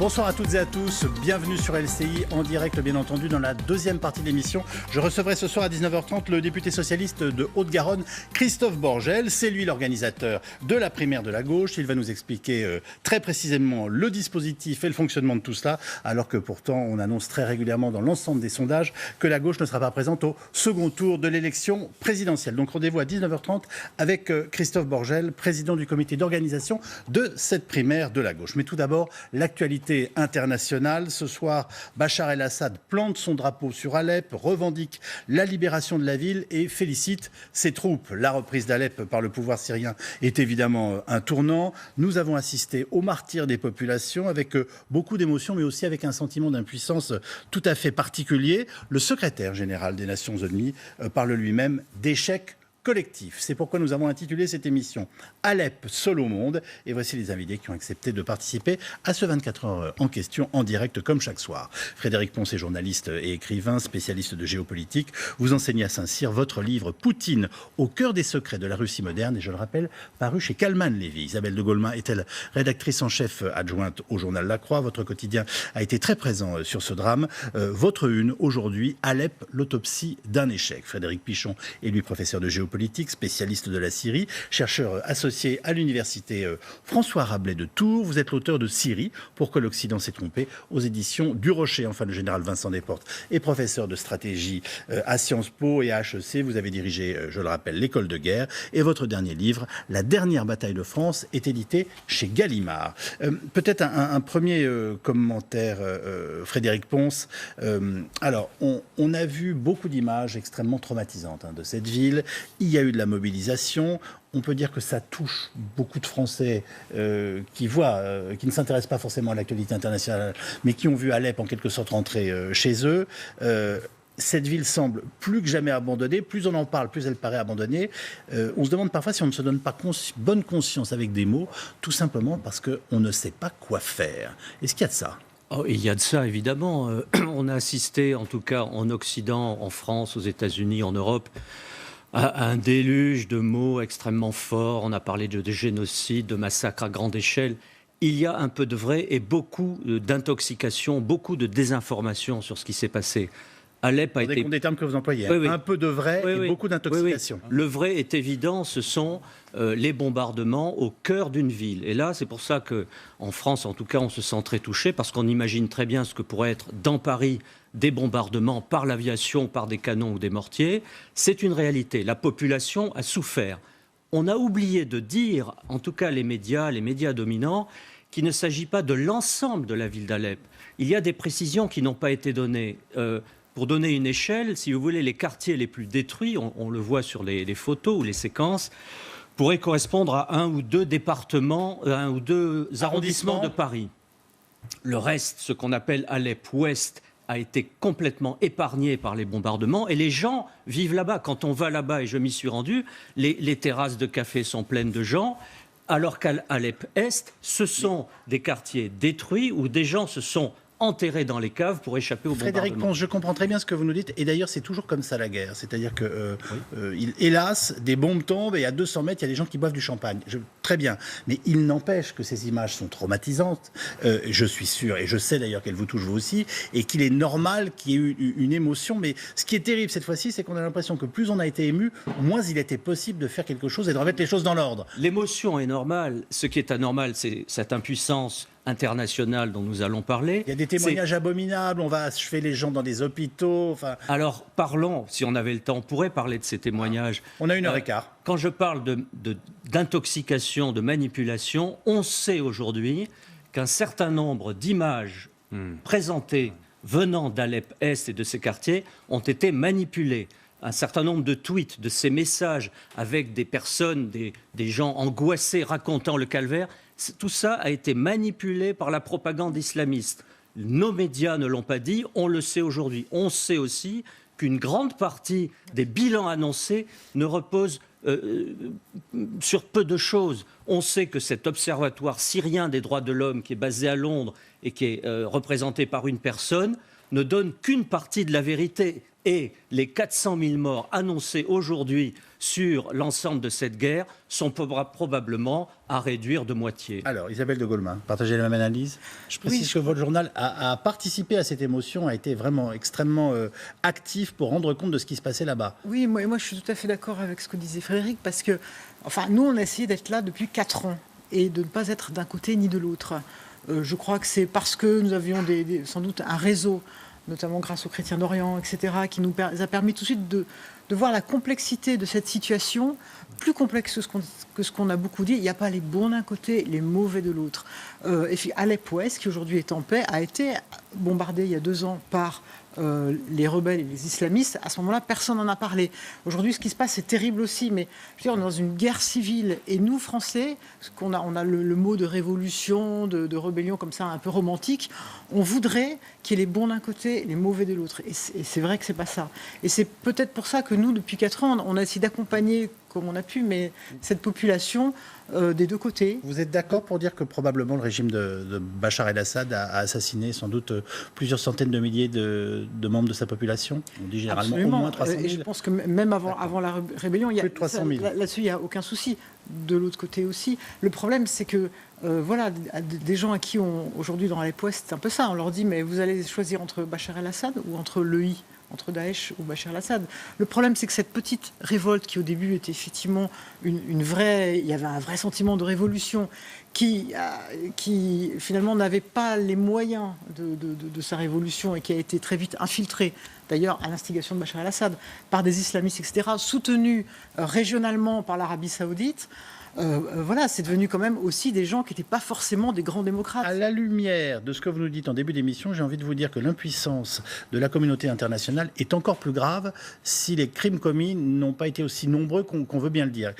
Bonsoir à toutes et à tous, bienvenue sur LCI en direct bien entendu dans la deuxième partie de l'émission. Je recevrai ce soir à 19h30 le député socialiste de Haute-Garonne, Christophe Borgel. C'est lui l'organisateur de la primaire de la gauche. Il va nous expliquer très précisément le dispositif et le fonctionnement de tout cela, alors que pourtant on annonce très régulièrement dans l'ensemble des sondages que la gauche ne sera pas présente au second tour de l'élection présidentielle. Donc rendez-vous à 19h30 avec Christophe Borgel, président du comité d'organisation de cette primaire de la gauche. Mais tout d'abord, l'actualité internationale. Ce soir, Bachar el-Assad plante son drapeau sur Alep, revendique la libération de la ville et félicite ses troupes. La reprise d'Alep par le pouvoir syrien est évidemment un tournant. Nous avons assisté au martyre des populations avec beaucoup d'émotions, mais aussi avec un sentiment d'impuissance tout à fait particulier. Le secrétaire général des Nations Unies parle lui-même d'échec collectif. C'est pourquoi nous avons intitulé cette émission Alep seul au monde. Et voici les invités qui ont accepté de participer à ce 24 heures en question, en direct comme chaque soir. Frédéric Pons est journaliste et écrivain, spécialiste de géopolitique. Vous enseignez à Saint-Cyr votre livre Poutine au cœur des secrets de la Russie moderne. Et je le rappelle, paru chez Calman Lévy. Isabelle de Gaulmin est-elle rédactrice en chef adjointe au journal La Croix. Votre quotidien a été très présent sur ce drame. Votre une aujourd'hui, Alep, l'autopsie d'un échec. Frédéric Pichon est lui professeur de géopolitique, spécialiste de la Syrie, chercheur associé à l'université François Rabelais de Tours. Vous êtes l'auteur de Syrie, pourquoi l'Occident s'est trompé, aux éditions du Rocher. Enfin, le général Vincent Desportes est professeur de stratégie à Sciences Po et à HEC. Vous avez dirigé, je le rappelle, l'école de guerre. Et votre dernier livre, La dernière bataille de France, est édité chez Gallimard. Peut-être un premier commentaire, Frédéric Pons. Alors, on a vu beaucoup d'images extrêmement traumatisantes de cette ville. Il y a eu de la mobilisation. On peut dire que ça touche beaucoup de Français qui ne s'intéressent pas forcément à l'actualité internationale, mais qui ont vu Alep en quelque sorte rentrer chez eux. Cette ville semble plus que jamais abandonnée. Plus on en parle, plus elle paraît abandonnée. On se demande parfois si on ne se donne pas bonne conscience avec des mots, tout simplement parce qu'on ne sait pas quoi faire. Est-ce qu'il y a de ça ? Oh, il y a de ça, évidemment. On a assisté, en tout cas en Occident, en France, aux États-Unis, en Europe, à un déluge de mots extrêmement forts. On a parlé de génocide, de massacre à grande échelle. Il y a un peu de vrai et beaucoup d'intoxication, beaucoup de désinformation sur ce qui s'est passé. Alep a été... des termes que vous employez. Oui, oui. Un peu de vrai et beaucoup d'intoxication. Oui. Le vrai est évident, ce sont les bombardements au cœur d'une ville. Et là, c'est pour ça qu'en France, en tout cas, on se sent très touché, parce qu'on imagine très bien ce que pourrait être dans Paris des bombardements par l'aviation, par des canons ou des mortiers. C'est une réalité. La population a souffert. On a oublié de dire, en tout cas les médias dominants, qu'il ne s'agit pas de l'ensemble de la ville d'Alep. Il y a des précisions qui n'ont pas été données. Pour donner une échelle, si vous voulez, les quartiers les plus détruits, on le voit sur les photos ou les séquences, pourraient correspondre à un ou deux départements, un ou deux arrondissements de Paris. Le reste, ce qu'on appelle Alep Ouest, a été complètement épargné par les bombardements et les gens vivent là-bas. Quand on va là-bas, et je m'y suis rendu, les terrasses de café sont pleines de gens, alors qu'à Alep Est, ce sont des quartiers détruits où des gens se sont enterrés dans les caves pour échapper au bombardement. Frédéric Pons, je comprends très bien ce que vous nous dites. Et d'ailleurs, c'est toujours comme ça la guerre. C'est-à-dire que, hélas, des bombes tombent et à 200 mètres, il y a des gens qui boivent du champagne. Très bien. Mais il n'empêche que ces images sont traumatisantes. Je suis sûr, et je sais d'ailleurs qu'elles vous touchent vous aussi, et qu'il est normal qu'il y ait eu une émotion. Mais ce qui est terrible cette fois-ci, c'est qu'on a l'impression que plus on a été ému, moins il était possible de faire quelque chose et de remettre les choses dans l'ordre. L'émotion est normale. Ce qui est anormal, c'est cette impuissance internationale dont nous allons parler. Il y a des témoignages abominables, on va achever les gens dans des hôpitaux. Enfin... Alors, parlons, si on avait le temps, on pourrait parler de ces témoignages. On a 1h15. Quand je parle d'intoxication, de manipulation, on sait aujourd'hui qu'un certain nombre d'images présentées venant d'Alep Est et de ces quartiers ont été manipulées. Un certain nombre de tweets, de ces messages avec des personnes, des gens angoissés racontant le calvaire, tout ça a été manipulé par la propagande islamiste. Nos médias ne l'ont pas dit, on le sait aujourd'hui. On sait aussi qu'une grande partie des bilans annoncés ne reposent sur peu de choses. On sait que cet observatoire syrien des droits de l'homme qui est basé à Londres et qui est représenté par une personne ne donne qu'une partie de la vérité. Et les 400 000 morts annoncés aujourd'hui sur l'ensemble de cette guerre sont probablement à réduire de moitié. Alors, Isabelle de Golemin, partagez la même analyse. Je précise que votre journal a participé à cette émotion, a été vraiment extrêmement actif pour rendre compte de ce qui se passait là-bas. Oui, moi je suis tout à fait d'accord avec ce que disait Frédéric, parce que, nous on a essayé d'être là depuis 4 ans et de ne pas être d'un côté ni de l'autre. Je crois que c'est parce que nous avions sans doute un réseau, notamment grâce aux chrétiens d'Orient, etc., qui nous a permis tout de suite de voir la complexité de cette situation, plus complexe que ce qu'on a beaucoup dit. Il n'y a pas les bons d'un côté, les mauvais de l'autre. Et puis Alep-Ouest, qui aujourd'hui est en paix, a été bombardé il y a 2 ans par les rebelles et les islamistes. À ce moment-là, personne n'en a parlé. Aujourd'hui, ce qui se passe, c'est terrible aussi, mais je veux dire, on est dans une guerre civile, et nous, Français, on a le mot de révolution, de rébellion comme ça, un peu romantique, on voudrait qu'il y ait les bons d'un côté et les mauvais de l'autre. Et c'est vrai que c'est pas ça. Et c'est peut-être pour ça que nous, depuis 4 ans, on a essayé d'accompagner comme on a pu, mais cette population des 2 côtés. Vous êtes d'accord pour dire que probablement le régime de Bachar el-Assad a assassiné sans doute plusieurs centaines de milliers de membres de sa population? On dit généralement Absolument. au moins 300 000. Et je pense que même avant la rébellion, il y a plus de 300 000. Là-dessus, il n'y a aucun souci. De l'autre côté aussi. Le problème, c'est que des gens à qui aujourd'hui dans Alep-Ouest, c'est un peu ça. On leur dit, mais vous allez choisir entre Bachar el-Assad ou entre l'EI, entre Daesh ou Bachar el-Assad. Le problème, c'est que cette petite révolte qui au début était effectivement il y avait un vrai sentiment de révolution qui finalement n'avait pas les moyens de sa révolution et qui a été très vite infiltrée, d'ailleurs à l'instigation de Bachar el-Assad, par des islamistes, etc., soutenus régionalement par l'Arabie saoudite. C'est devenu quand même aussi des gens qui n'étaient pas forcément des grands démocrates. À la lumière de ce que vous nous dites en début d'émission, j'ai envie de vous dire que l'impuissance de la communauté internationale est encore plus grave si les crimes commis n'ont pas été aussi nombreux qu'on veut bien le dire.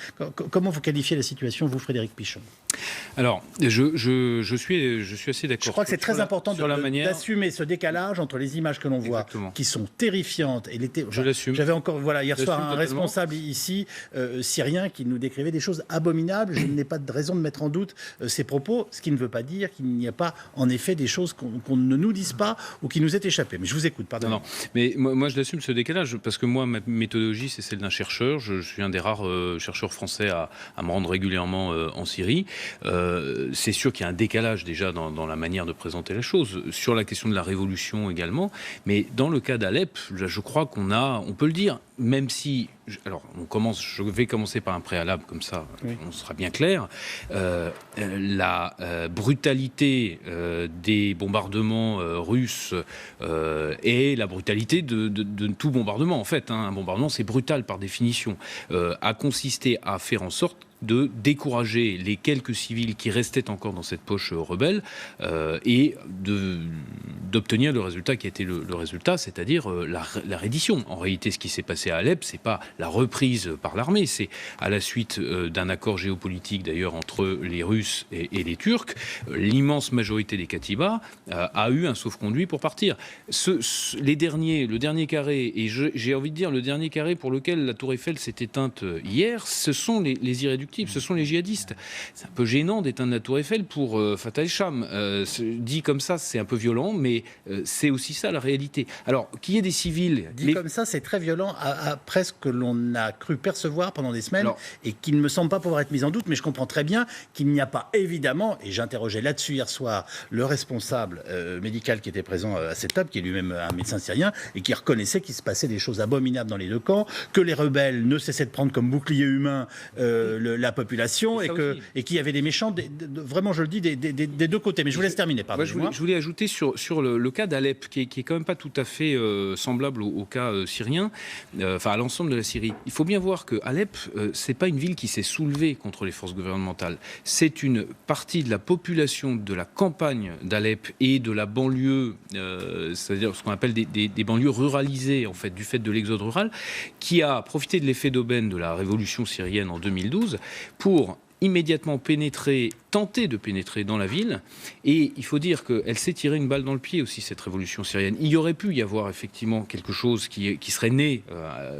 Comment vous qualifiez la situation, vous, Frédéric Pichon? Alors, je suis assez d'accord. Je crois que c'est très important d'assumer ce décalage entre les images que l'on voit, Exactement, qui sont terrifiantes. Je l'assume. J'avais encore, hier soir, un responsable ici, syrien, qui nous décrivait des choses abominables. Je n'ai pas de raison de mettre en doute ses propos, ce qui ne veut pas dire qu'il n'y a pas, en effet, des choses qu'on ne nous dise pas ou qui nous est échappé. Mais je vous écoute, pardon. Non, mais moi, je l'assume, ce décalage, parce que moi, ma méthodologie, c'est celle d'un chercheur. Je suis un des rares chercheurs français à me rendre régulièrement en Syrie. C'est sûr qu'il y a un décalage déjà dans la manière de présenter la chose, sur la question de la révolution également, mais dans le cas d'Alep, je crois on peut le dire, même si, je vais commencer par un préalable comme ça, oui. On sera bien clair. La brutalité des bombardements russes et la brutalité de tout bombardement, en fait, un bombardement c'est brutal par définition, a consisté à faire en sorte de décourager les quelques civils qui restaient encore dans cette poche rebelle et d'obtenir le résultat qui a été le résultat, c'est-à-dire la reddition. En réalité, ce qui s'est passé à Alep, c'est pas la reprise par l'armée, c'est à la suite d'un accord géopolitique d'ailleurs entre les Russes et les Turcs, l'immense majorité des Katibas a eu un sauf-conduit pour partir. Le dernier carré, et j'ai envie de dire le dernier carré pour lequel la Tour Eiffel s'est éteinte hier, ce sont les irréductibles. Ce sont les djihadistes. C'est un peu gênant d'éteindre la Tour Eiffel pour Fatah el-Sham. Dit comme ça, c'est un peu violent, mais c'est aussi ça la réalité. Alors, qu'il y ait des civils... Dit comme ça, c'est très violent, après ce que l'on a cru percevoir pendant des semaines, et qui ne me semble pas pouvoir être mis en doute, mais je comprends très bien qu'il n'y a pas évidemment, et j'interrogeais là-dessus hier soir le responsable médical qui était présent à cette table, qui est lui-même un médecin syrien, et qui reconnaissait qu'il se passait des choses abominables dans les 2 camps, que les rebelles ne cessaient de prendre comme bouclier humain la population et qu'il y avait des méchants, vraiment je le dis, des 2 côtés. Mais je vous laisse terminer, pardon. Je voulais ajouter sur le cas d'Alep, qui est quand même pas tout à fait semblable au cas syrien, à l'ensemble de la Syrie. Il faut bien voir que Alep, c'est pas une ville qui s'est soulevée contre les forces gouvernementales. C'est une partie de la population de la campagne d'Alep et de la banlieue, c'est-à-dire ce qu'on appelle des banlieues ruralisées, en fait, du fait de l'exode rural, qui a profité de l'effet d'aubaine de la révolution syrienne en 2012 pour immédiatement tenté de pénétrer dans la ville. Et il faut dire qu'elle s'est tirée une balle dans le pied aussi, cette révolution syrienne. Il y aurait pu y avoir effectivement quelque chose qui serait né,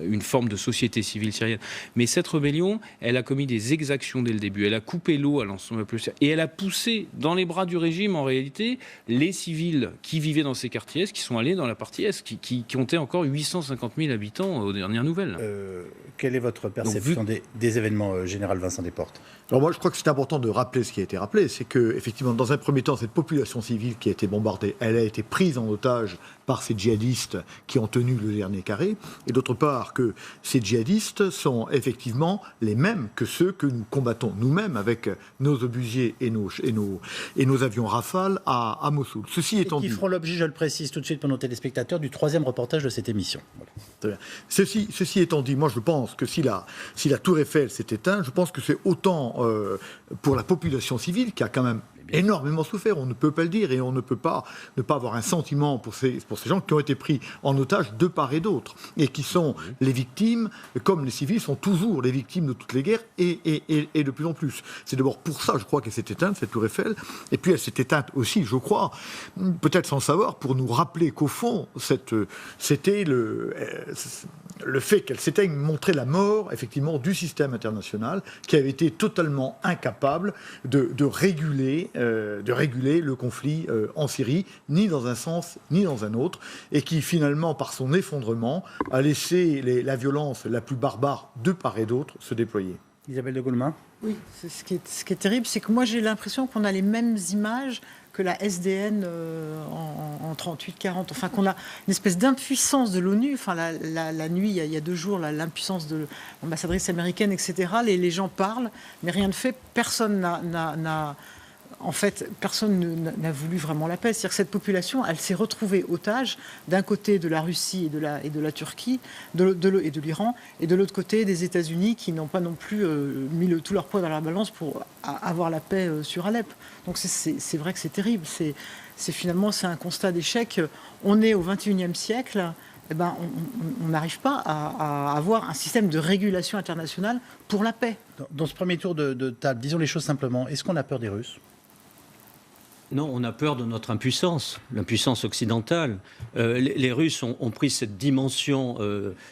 une forme de société civile syrienne. Mais cette rébellion, elle a commis des exactions dès le début. Elle a coupé l'eau à l'ensemble du peuple syrien. Et elle a poussé dans les bras du régime, en réalité, les civils qui vivaient dans ces quartiers est, qui sont allés dans la partie est, qui comptaient encore 850 000 habitants aux dernières nouvelles. Quelle est votre perception des événements, Général Vincent Desportes? Alors moi, je crois que c'est important de rappeler ce qui a été rappelé, c'est que effectivement, dans un premier temps, cette population civile qui a été bombardée, elle a été prise en otage par ces djihadistes qui ont tenu le dernier carré, et d'autre part que ces djihadistes sont effectivement les mêmes que ceux que nous combattons nous-mêmes avec nos obusiers et nos avions Rafale à Mossoul. Ceci étant dit, qui feront l'objet, je le précise tout de suite pour nos téléspectateurs, du 3e reportage de cette émission. Voilà. Ceci étant dit, moi je pense que si la tour Eiffel s'est éteinte, je pense que c'est autant pour la population civile qui a quand même énormément souffert, on ne peut pas le dire, et on ne peut pas ne pas avoir un sentiment pour ces gens qui ont été pris en otage de part et d'autre, et qui sont les victimes, comme les civils sont toujours les victimes de toutes les guerres, et de plus en plus. C'est d'abord pour ça, je crois, qu'elle s'est éteinte, cette tour Eiffel, et puis elle s'est éteinte aussi, je crois, peut-être sans savoir, pour nous rappeler qu'au fond, c'était le fait qu'elle s'éteigne montrait la mort, effectivement, du système international, qui avait été totalement incapable de réguler le conflit en Syrie, ni dans un sens, ni dans un autre, et qui finalement, par son effondrement, a laissé la violence la plus barbare de part et d'autre se déployer. Isabelle de Goulmin. Oui, ce qui est terrible, c'est que moi j'ai l'impression qu'on a les mêmes images que la SDN en 38-40, enfin qu'on a une espèce d'impuissance de l'ONU, enfin la nuit, il y a 2 jours, l'impuissance de l'ambassadrice américaine, etc. Les gens parlent, mais rien ne fait, personne n'a voulu vraiment la paix. C'est-à-dire que cette population, elle s'est retrouvée otage d'un côté de la Russie et de la Turquie et de l'Iran, et de l'autre côté des États-Unis qui n'ont pas non plus mis tout leur poids dans la balance pour avoir la paix sur Alep. Donc c'est vrai que c'est terrible. Finalement, c'est un constat d'échec. On est au XXIe siècle. Eh ben, on n'arrive pas à avoir un système de régulation internationale pour la paix. Dans ce premier tour de table, disons les choses simplement, est-ce qu'on a peur des Russes ? Non, on a peur de notre impuissance, l'impuissance occidentale. Les Russes ont pris cette dimension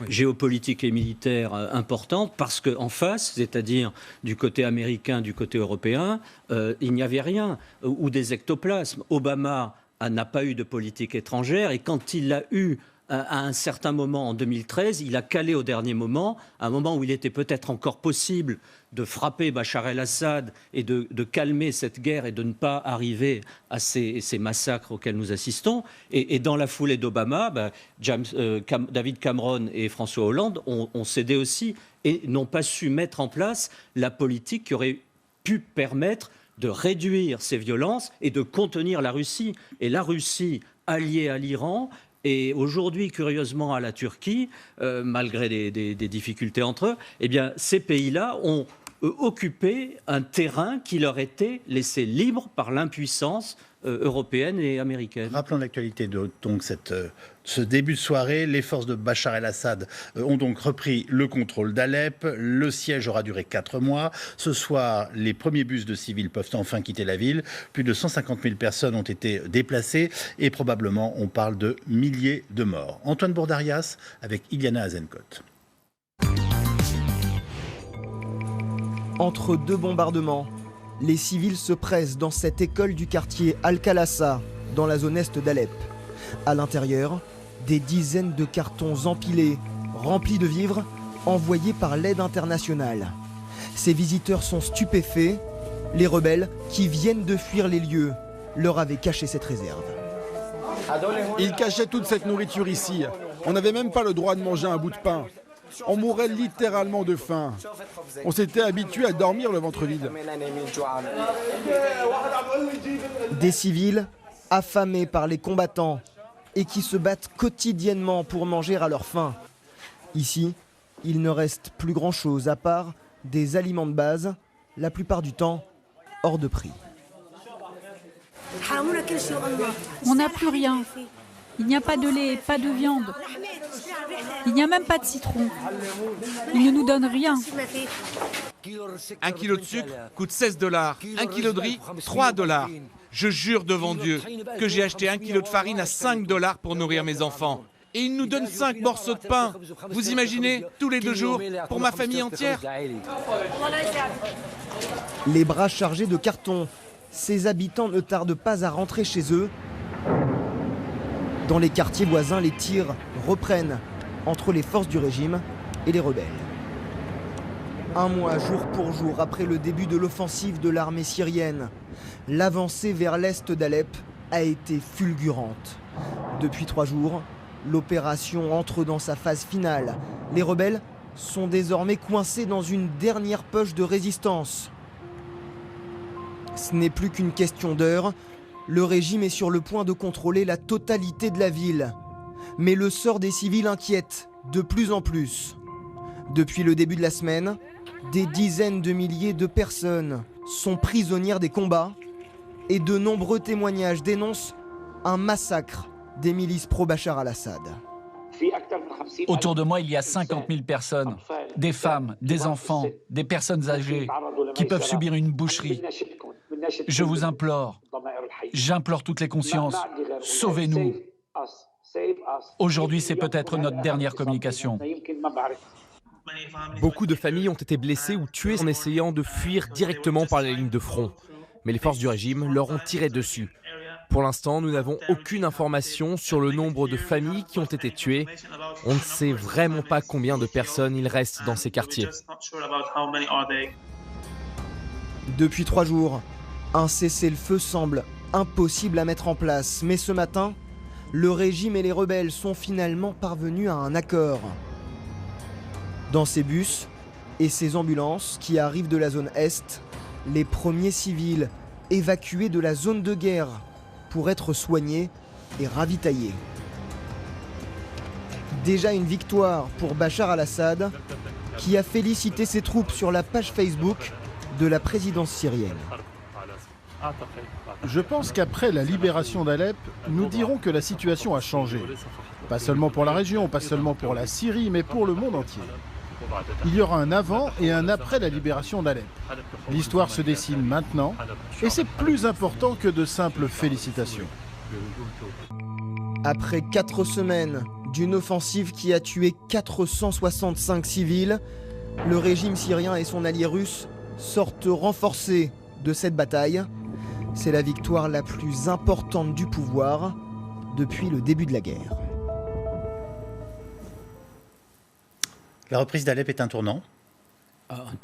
géopolitique et militaire importante parce qu'en face, c'est-à-dire du côté américain, du côté européen, il n'y avait rien, ou des ectoplasmes. Obama n'a pas eu de politique étrangère, et quand il l'a eu à un certain moment en 2013, il a calé au dernier moment, à un moment où il était peut-être encore possible de frapper Bachar el-Assad et de calmer cette guerre et de ne pas arriver à ces massacres auxquels nous assistons. Et dans la foulée d'Obama, David Cameron et François Hollande ont cédé aussi et n'ont pas su mettre en place la politique qui aurait pu permettre de réduire ces violences et de contenir la Russie. Et la Russie, alliée à l'Iran, et aujourd'hui, curieusement, à la Turquie, malgré des difficultés entre eux, eh bien, ces pays-là ont occupé un terrain qui leur était laissé libre par l'impuissance européenne et américaine. Rappelons l'actualité de donc ce début de soirée. Les forces de Bachar el-Assad ont donc repris le contrôle d'Alep. Le siège aura duré 4 mois. Ce soir, les premiers bus de civils peuvent enfin quitter la ville. Plus de 150 000 personnes ont été déplacées et probablement on parle de milliers de morts. Antoine Bourdarias avec Iliana Azenkot. Entre 2 bombardements, les civils se pressent dans cette école du quartier Al-Khalassa, dans la zone est d'Alep. À l'intérieur, des dizaines de cartons empilés, remplis de vivres, envoyés par l'aide internationale. Ces visiteurs sont stupéfaits. Les rebelles, qui viennent de fuir les lieux, leur avaient caché cette réserve. Ils cachaient toute cette nourriture ici. On n'avait même pas le droit de manger un bout de pain. On mourait littéralement de faim. On s'était habitué à dormir le ventre vide. Des civils affamés par les combattants et qui se battent quotidiennement pour manger à leur faim. Ici, il ne reste plus grand-chose à part des aliments de base, la plupart du temps hors de prix. On n'a plus rien. Il n'y a pas de lait, pas de viande. Il n'y a même pas de citron. Ils ne nous donnent rien. 1 kilo de sucre coûte 16 $, 1 kilo de riz 3 $. Je jure devant Dieu que j'ai acheté 1 kilo de farine à 5 $ pour nourrir mes enfants. Et ils nous donnent 5 morceaux de pain. Vous imaginez, tous les 2 jours, pour ma famille entière. Les bras chargés de carton, ces habitants ne tardent pas à rentrer chez eux. Dans les quartiers voisins, les tirs reprennent entre les forces du régime et les rebelles. Un mois, jour pour jour, après le début de l'offensive de l'armée syrienne, l'avancée vers l'est d'Alep a été fulgurante. Depuis 3 jours, l'opération entre dans sa phase finale. Les rebelles sont désormais coincés dans une dernière poche de résistance. Ce n'est plus qu'une question d'heure. Le régime est sur le point de contrôler la totalité de la ville. Mais le sort des civils inquiète de plus en plus. Depuis le début de la semaine, des dizaines de milliers de personnes sont prisonnières des combats et de nombreux témoignages dénoncent un massacre des milices pro-Bachar al-Assad. Autour de moi, il y a 50 000 personnes, des femmes, des enfants, des personnes âgées qui peuvent subir une boucherie. Je vous implore, j'implore toutes les consciences, sauvez-nous. Aujourd'hui, c'est peut-être notre dernière communication. Beaucoup de familles ont été blessées ou tuées en essayant de fuir directement par la ligne de front. Mais les forces du régime leur ont tiré dessus. Pour l'instant, nous n'avons aucune information sur le nombre de familles qui ont été tuées. On ne sait vraiment pas combien de personnes il reste dans ces quartiers. Depuis 3 jours, un cessez-le-feu semble impossible à mettre en place. Mais ce matin, le régime et les rebelles sont finalement parvenus à un accord. Dans ces bus et ces ambulances qui arrivent de la zone Est, les premiers civils évacués de la zone de guerre pour être soignés et ravitaillés. Déjà une victoire pour Bachar al-Assad, qui a félicité ses troupes sur la page Facebook de la présidence syrienne. Je pense qu'après la libération d'Alep, nous dirons que la situation a changé. Pas seulement pour la région, pas seulement pour la Syrie, mais pour le monde entier. Il y aura un avant et un après la libération d'Alep. L'histoire se dessine maintenant et c'est plus important que de simples félicitations. Après 4 semaines d'une offensive qui a tué 465 civils, le régime syrien et son allié russe sortent renforcés de cette bataille. C'est la victoire la plus importante du pouvoir depuis le début de la guerre. La reprise d'Alep est un tournant. Un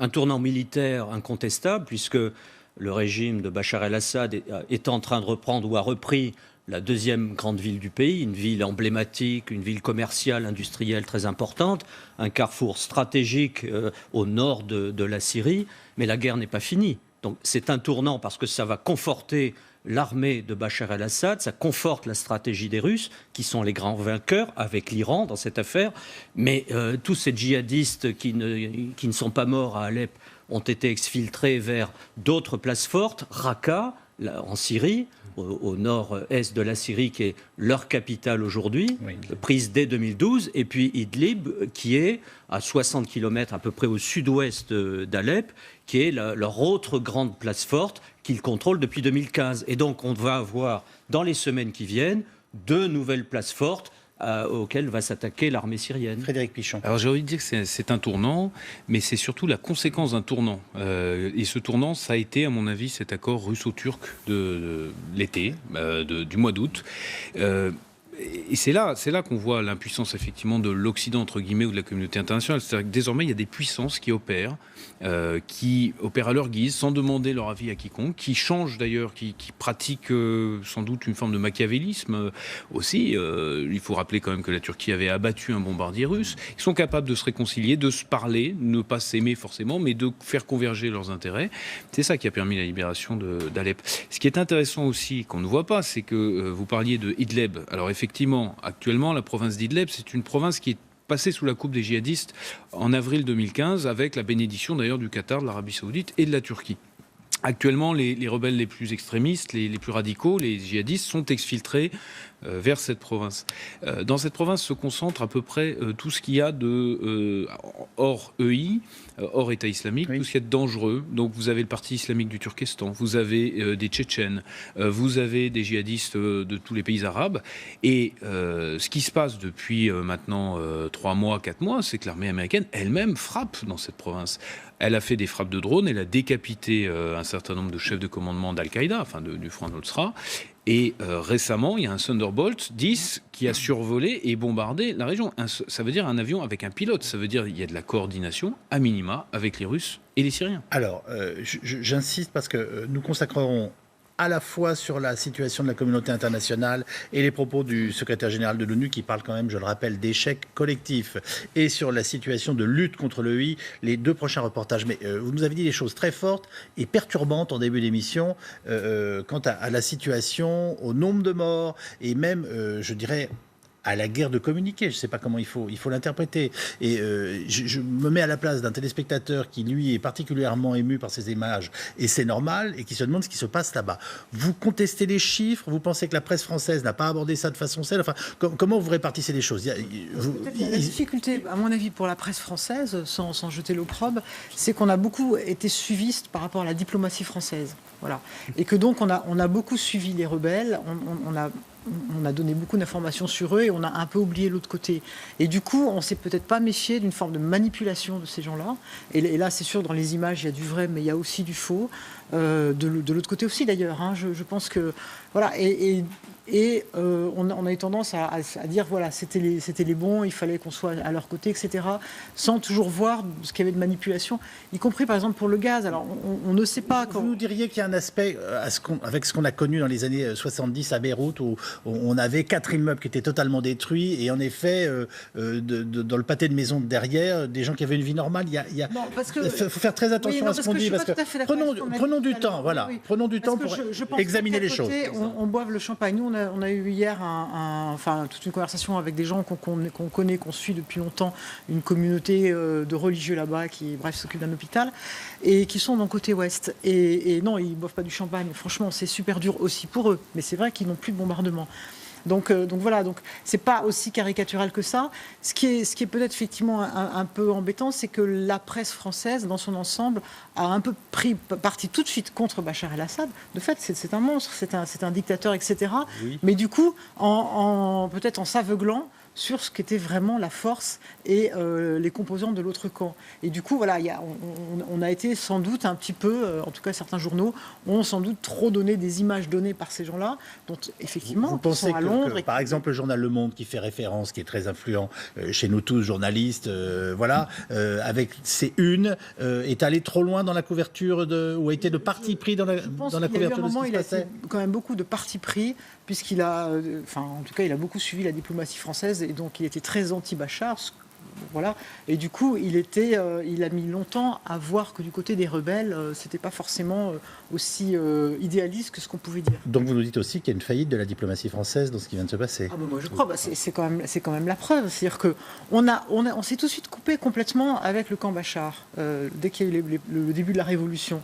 tournant militaire incontestable, puisque le régime de Bachar el-Assad est en train de reprendre ou a repris la deuxième grande ville du pays, une ville emblématique, une ville commerciale, industrielle très importante, un carrefour stratégique au nord de la Syrie, mais la guerre n'est pas finie. Donc c'est un tournant parce que ça va conforter l'armée de Bachar el-Assad, ça conforte la stratégie des Russes, qui sont les grands vainqueurs, avec l'Iran dans cette affaire. Mais tous ces djihadistes qui ne sont pas morts à Alep ont été exfiltrés vers d'autres places fortes, Raqqa, en Syrie, au nord-est de la Syrie, qui est leur capitale aujourd'hui, prise dès 2012, et puis Idlib, qui est à 60 km à peu près au sud-ouest d'Alep, qui est leur autre grande place forte qu'ils contrôlent depuis 2015. Et donc on va avoir, dans les semaines qui viennent, 2 nouvelles places fortes auxquelles va s'attaquer l'armée syrienne. Frédéric Pichon. Alors j'ai envie de dire que c'est un tournant, mais c'est surtout la conséquence d'un tournant. Et ce tournant, ça a été, à mon avis, cet accord russo-turc de l'été, du mois d'août. Et c'est là qu'on voit l'impuissance effectivement de l'Occident, entre guillemets, ou de la communauté internationale. C'est-à-dire que désormais, il y a des puissances qui opèrent à leur guise, sans demander leur avis à quiconque, qui changent d'ailleurs, qui pratiquent sans doute une forme de machiavélisme aussi. Il faut rappeler quand même que la Turquie avait abattu un bombardier russe. Ils sont capables de se réconcilier, de se parler, ne pas s'aimer forcément, mais de faire converger leurs intérêts. C'est ça qui a permis la libération d'Alep. Ce qui est intéressant aussi, qu'on ne voit pas, c'est que vous parliez de Idlib. Alors effectivement, actuellement, la province d'Idlib, c'est une province qui est passée sous la coupe des djihadistes en avril 2015, avec la bénédiction d'ailleurs du Qatar, de l'Arabie Saoudite et de la Turquie. Actuellement, les rebelles les plus extrémistes, les plus radicaux, les djihadistes, sont exfiltrés vers cette province. Dans cette province se concentre à peu près tout ce qu'il y a de hors EI, hors État islamique, tout ce qu'il y a de dangereux. Donc vous avez le parti islamique du Turkestan, vous avez des Tchétchènes, vous avez des djihadistes de tous les pays arabes. Et ce qui se passe depuis maintenant 3 mois, 4 mois, c'est que l'armée américaine elle-même frappe dans cette province. Elle a fait des frappes de drones, elle a décapité un certain nombre de chefs de commandement d'Al-Qaïda, enfin du Front al-Nusra. Et récemment, il y a un Thunderbolt 10 qui a survolé et bombardé la région. Ça veut dire un avion avec un pilote. Ça veut dire qu'il y a de la coordination, à minima, avec les Russes et les Syriens. Alors, j'insiste parce que nous consacrerons à la fois sur la situation de la communauté internationale et les propos du secrétaire général de l'ONU qui parle quand même, je le rappelle, d'échec collectif, et sur la situation de lutte contre l'EI, les 2 prochains reportages. Mais vous nous avez dit des choses très fortes et perturbantes en début d'émission quant à la situation, au nombre de morts et même, je dirais, à la guerre de communiquer. Je ne sais pas comment il faut l'interpréter. Et je me mets à la place d'un téléspectateur qui, lui, est particulièrement ému par ces images, et c'est normal, et qui se demande ce qui se passe là-bas. Vous contestez les chiffres, vous pensez que la presse française n'a pas abordé ça de façon saine. Enfin, comment vous répartissez les choses? La difficulté, à mon avis, pour la presse française, sans jeter l'opprobre, c'est qu'on a beaucoup été suiviste par rapport à la diplomatie française. Voilà. Et que donc, on a beaucoup suivi les rebelles, on a donné beaucoup d'informations sur eux et on a un peu oublié l'autre côté. Et du coup, on ne s'est peut-être pas méfié d'une forme de manipulation de ces gens-là. Et là, c'est sûr, dans les images, il y a du vrai, mais il y a aussi du faux. De l'autre côté aussi, d'ailleurs. Hein. Je pense que... Voilà. On a eu tendance à dire, voilà, c'était les bons, il fallait qu'on soit à leur côté, etc. Sans toujours voir ce qu'il y avait de manipulation, y compris, par exemple, pour le gaz. Alors, on ne sait pas... Vous nous diriez qu'il y a un aspect, avec ce qu'on a connu dans les années 70 à Beyrouth, où on avait 4 immeubles qui étaient totalement détruits, et en effet, dans le pâté de maison de derrière, des gens qui avaient une vie normale. Il faut faire très attention à ce qu'on dit, parce que prenons du temps, voilà. Oui. Prenons du temps pour examiner les choses. On boive le champagne. Nous, on a eu hier toute une conversation avec des gens qu'on connaît, qu'on suit depuis longtemps, une communauté de religieux là-bas qui, s'occupe d'un hôpital, et qui sont dans le côté ouest. Et non, ils ne boivent pas du champagne. Franchement, c'est super dur aussi pour eux. Mais c'est vrai qu'ils n'ont plus de bombardement. Donc voilà, c'est pas aussi caricatural que ça. Ce qui est peut-être effectivement un peu embêtant, c'est que la presse française, dans son ensemble, a un peu pris parti tout de suite contre Bachar el-Assad. De fait, c'est un monstre, c'est un dictateur, etc. Oui. Mais du coup, peut-être en s'aveuglant sur ce qu'était vraiment la force et les composants de l'autre camp. Et du coup, voilà, on a été sans doute un petit peu, en tout cas certains journaux, ont sans doute trop donné des images données par ces gens-là, dont effectivement, vous pensez sont à Londres. Par exemple, le journal Le Monde, qui fait référence, qui est très influent chez nous tous, journalistes, avec ses unes, est allé trop loin dans la couverture, ou a été de parti pris dans la couverture de ce qui se passait. Il a quand même beaucoup de parti pris, puisqu'il a, en tout cas, il a beaucoup suivi la diplomatie française, et donc il était très anti-Bachar, voilà. Et du coup, il a mis longtemps à voir que du côté des rebelles, c'était pas forcément aussi idéaliste que ce qu'on pouvait dire. Donc vous nous dites aussi qu'il y a une faillite de la diplomatie française dans ce qui vient de se passer. Moi je crois, c'est quand même la preuve. C'est-à-dire que on s'est tout de suite coupé complètement avec le camp Bachar dès qu'il y a eu le début de la révolution.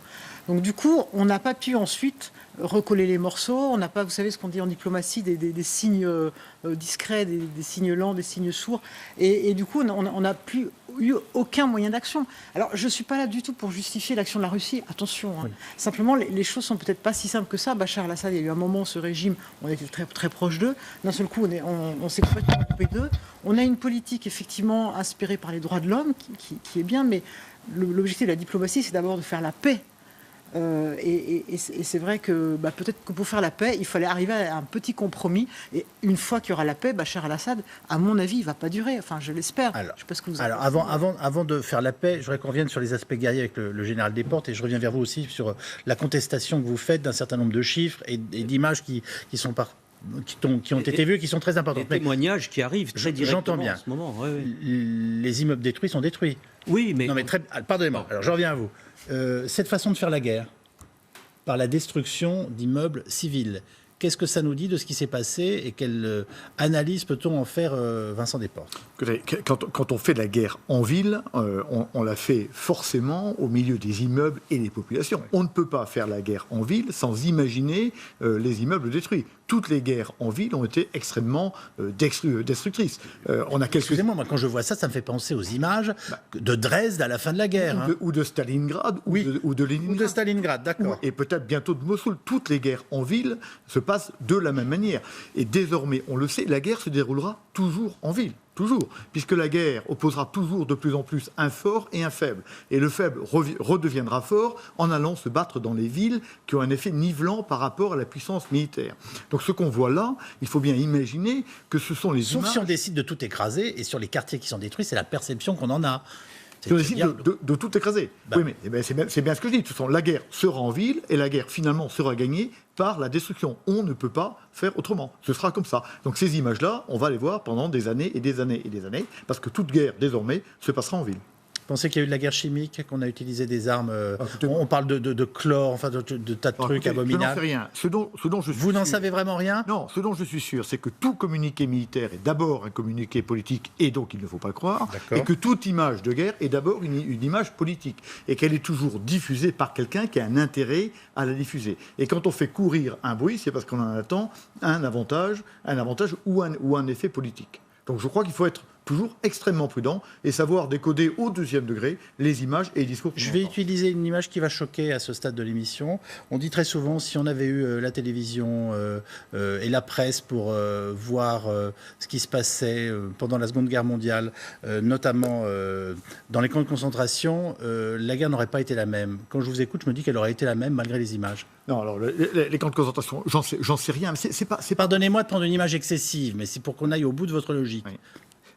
Donc du coup, on n'a pas pu ensuite recoller les morceaux. On n'a pas, vous savez ce qu'on dit en diplomatie, des signes discrets, des signes lents, des signes sourds. Et du coup, on n'a plus eu aucun moyen d'action. Alors, je ne suis pas là du tout pour justifier l'action de la Russie. Attention. Hein. Oui. Simplement, les choses sont peut-être pas si simples que ça. Bachar el-Assad, il y a eu un moment, ce régime, on était très, très proche d'eux. D'un seul coup, on s'est complètement coupé d'eux. On a une politique, effectivement, inspirée par les droits de l'homme, qui est bien, mais l'objectif de la diplomatie, c'est d'abord de faire la paix. Et c'est vrai que peut-être que pour faire la paix, il fallait arriver à un petit compromis. Et une fois qu'il y aura la paix, Bachar el-Assad, à mon avis, il ne va pas durer. Enfin, je l'espère. Alors, je sais pas ce que vous avant de faire la paix, je voudrais qu'on revienne sur les aspects guerriers avec le général Desportes. Et je reviens vers vous aussi sur la contestation que vous faites d'un certain nombre de chiffres et d'images qui ont été vues, qui sont très importantes. Les témoignages qui arrivent très directement en ce moment. Les immeubles détruits sont détruits. Oui, mais... Non, mais pardonnez-moi. Alors, je reviens à vous. Cette façon de faire la guerre, par la destruction d'immeubles civils, Qu'est-ce que ça nous dit de ce qui s'est passé et quelle analyse peut-on en faire, Vincent Desportes? Quand on fait la guerre en ville, on la fait forcément au milieu des immeubles et des populations. On ne peut pas faire la guerre en ville sans imaginer les immeubles détruits. Toutes les guerres en ville ont été extrêmement destructrices. Excusez-moi, moi, quand je vois ça, ça me fait penser aux images de Dresde à la fin de la guerre. Ou de Stalingrad, ou de Leningrad. Ou de Stalingrad, d'accord. Et peut-être bientôt de Mossoul. Toutes les guerres en ville se passent de la même manière. Et désormais, on le sait, la guerre se déroulera toujours en ville. Toujours, puisque la guerre opposera toujours de plus en plus un fort et un faible. Et le faible redeviendra fort en allant se battre dans les villes qui ont un effet nivelant par rapport à la puissance militaire. Donc ce qu'on voit là, il faut bien imaginer que ce sont les images... Sauf si on décide de tout écraser, et sur les quartiers qui sont détruits, c'est la perception qu'on en a. Si on décide de tout écraser. Oui, mais c'est bien ce que je dis. La guerre sera en ville, et la guerre finalement sera gagnée par la destruction. On ne peut pas faire autrement. Ce sera comme ça. Donc ces images-là, on va les voir pendant des années et des années et des années, parce que toute guerre, désormais, se passera en ville. Vous pensez qu'il y a eu de la guerre chimique, qu'on a utilisé des armes on parle de chlore, enfin de tas de trucs abominables. Je n'en sais rien. Ce dont je suis Vous n'en savez vraiment rien? Non, ce dont je suis sûr, c'est que tout communiqué militaire est d'abord un communiqué politique, et donc il ne faut pas le croire, et que toute image de guerre est d'abord une image politique, et qu'elle est toujours diffusée par quelqu'un qui a un intérêt à la diffuser. Et quand on fait courir un bruit, c'est parce qu'on en attend un avantage ou un effet politique. Donc je crois qu'il faut être toujours extrêmement prudent et savoir décoder au deuxième degré les images et les discours. Je vais utiliser une image qui va choquer à ce stade de l'émission. On dit très souvent, si on avait eu la télévision et la presse pour voir ce qui se passait pendant la Seconde Guerre mondiale, notamment dans les camps de concentration, la guerre n'aurait pas été la même. Quand je vous écoute, je me dis qu'elle aurait été la même malgré les images. Non, alors les camps de concentration, j'en sais rien. Pardonnez-moi de prendre une image excessive, mais c'est pour qu'on aille au bout de votre logique. Oui.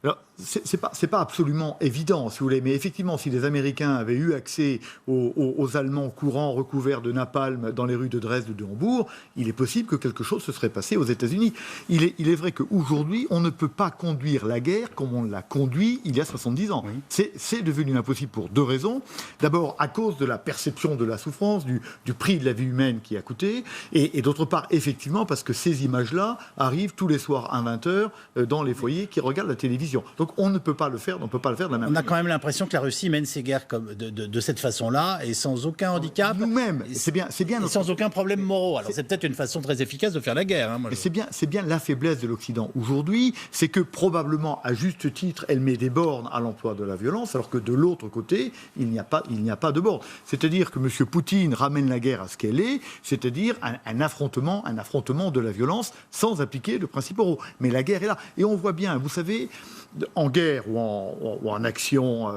Alors, c'est pas absolument évident, si vous voulez, mais effectivement, si les Américains avaient eu accès aux Allemands courants recouverts de napalm dans les rues de Dresde ou de Hambourg, il est possible que quelque chose se serait passé aux États-Unis. Il est vrai qu'aujourd'hui, on ne peut pas conduire la guerre comme on l'a conduit il y a 70 ans. Oui. C'est devenu impossible pour deux raisons. D'abord, à cause de la perception de la souffrance, du prix de la vie humaine qui a coûté, et d'autre part, effectivement, parce que ces images-là arrivent tous les soirs à 20h dans les foyers qui regardent la télévision. Donc on ne peut pas le faire, de la même manière. On a quand même l'impression que la Russie mène ses guerres de cette façon-là et sans aucun handicap. Nous-mêmes, c'est bien. Et sans aucun problème moraux. Alors c'est peut-être une façon très efficace de faire la guerre. Hein, c'est bien la faiblesse de l'Occident aujourd'hui, c'est que probablement, à juste titre, elle met des bornes à l'emploi de la violence, alors que de l'autre côté, il n'y a pas de bornes. C'est-à-dire que M. Poutine ramène la guerre à ce qu'elle est, c'est-à-dire un affrontement de la violence sans appliquer de principes moraux. Mais la guerre est là. Et on voit bien, vous savez, en guerre ou en action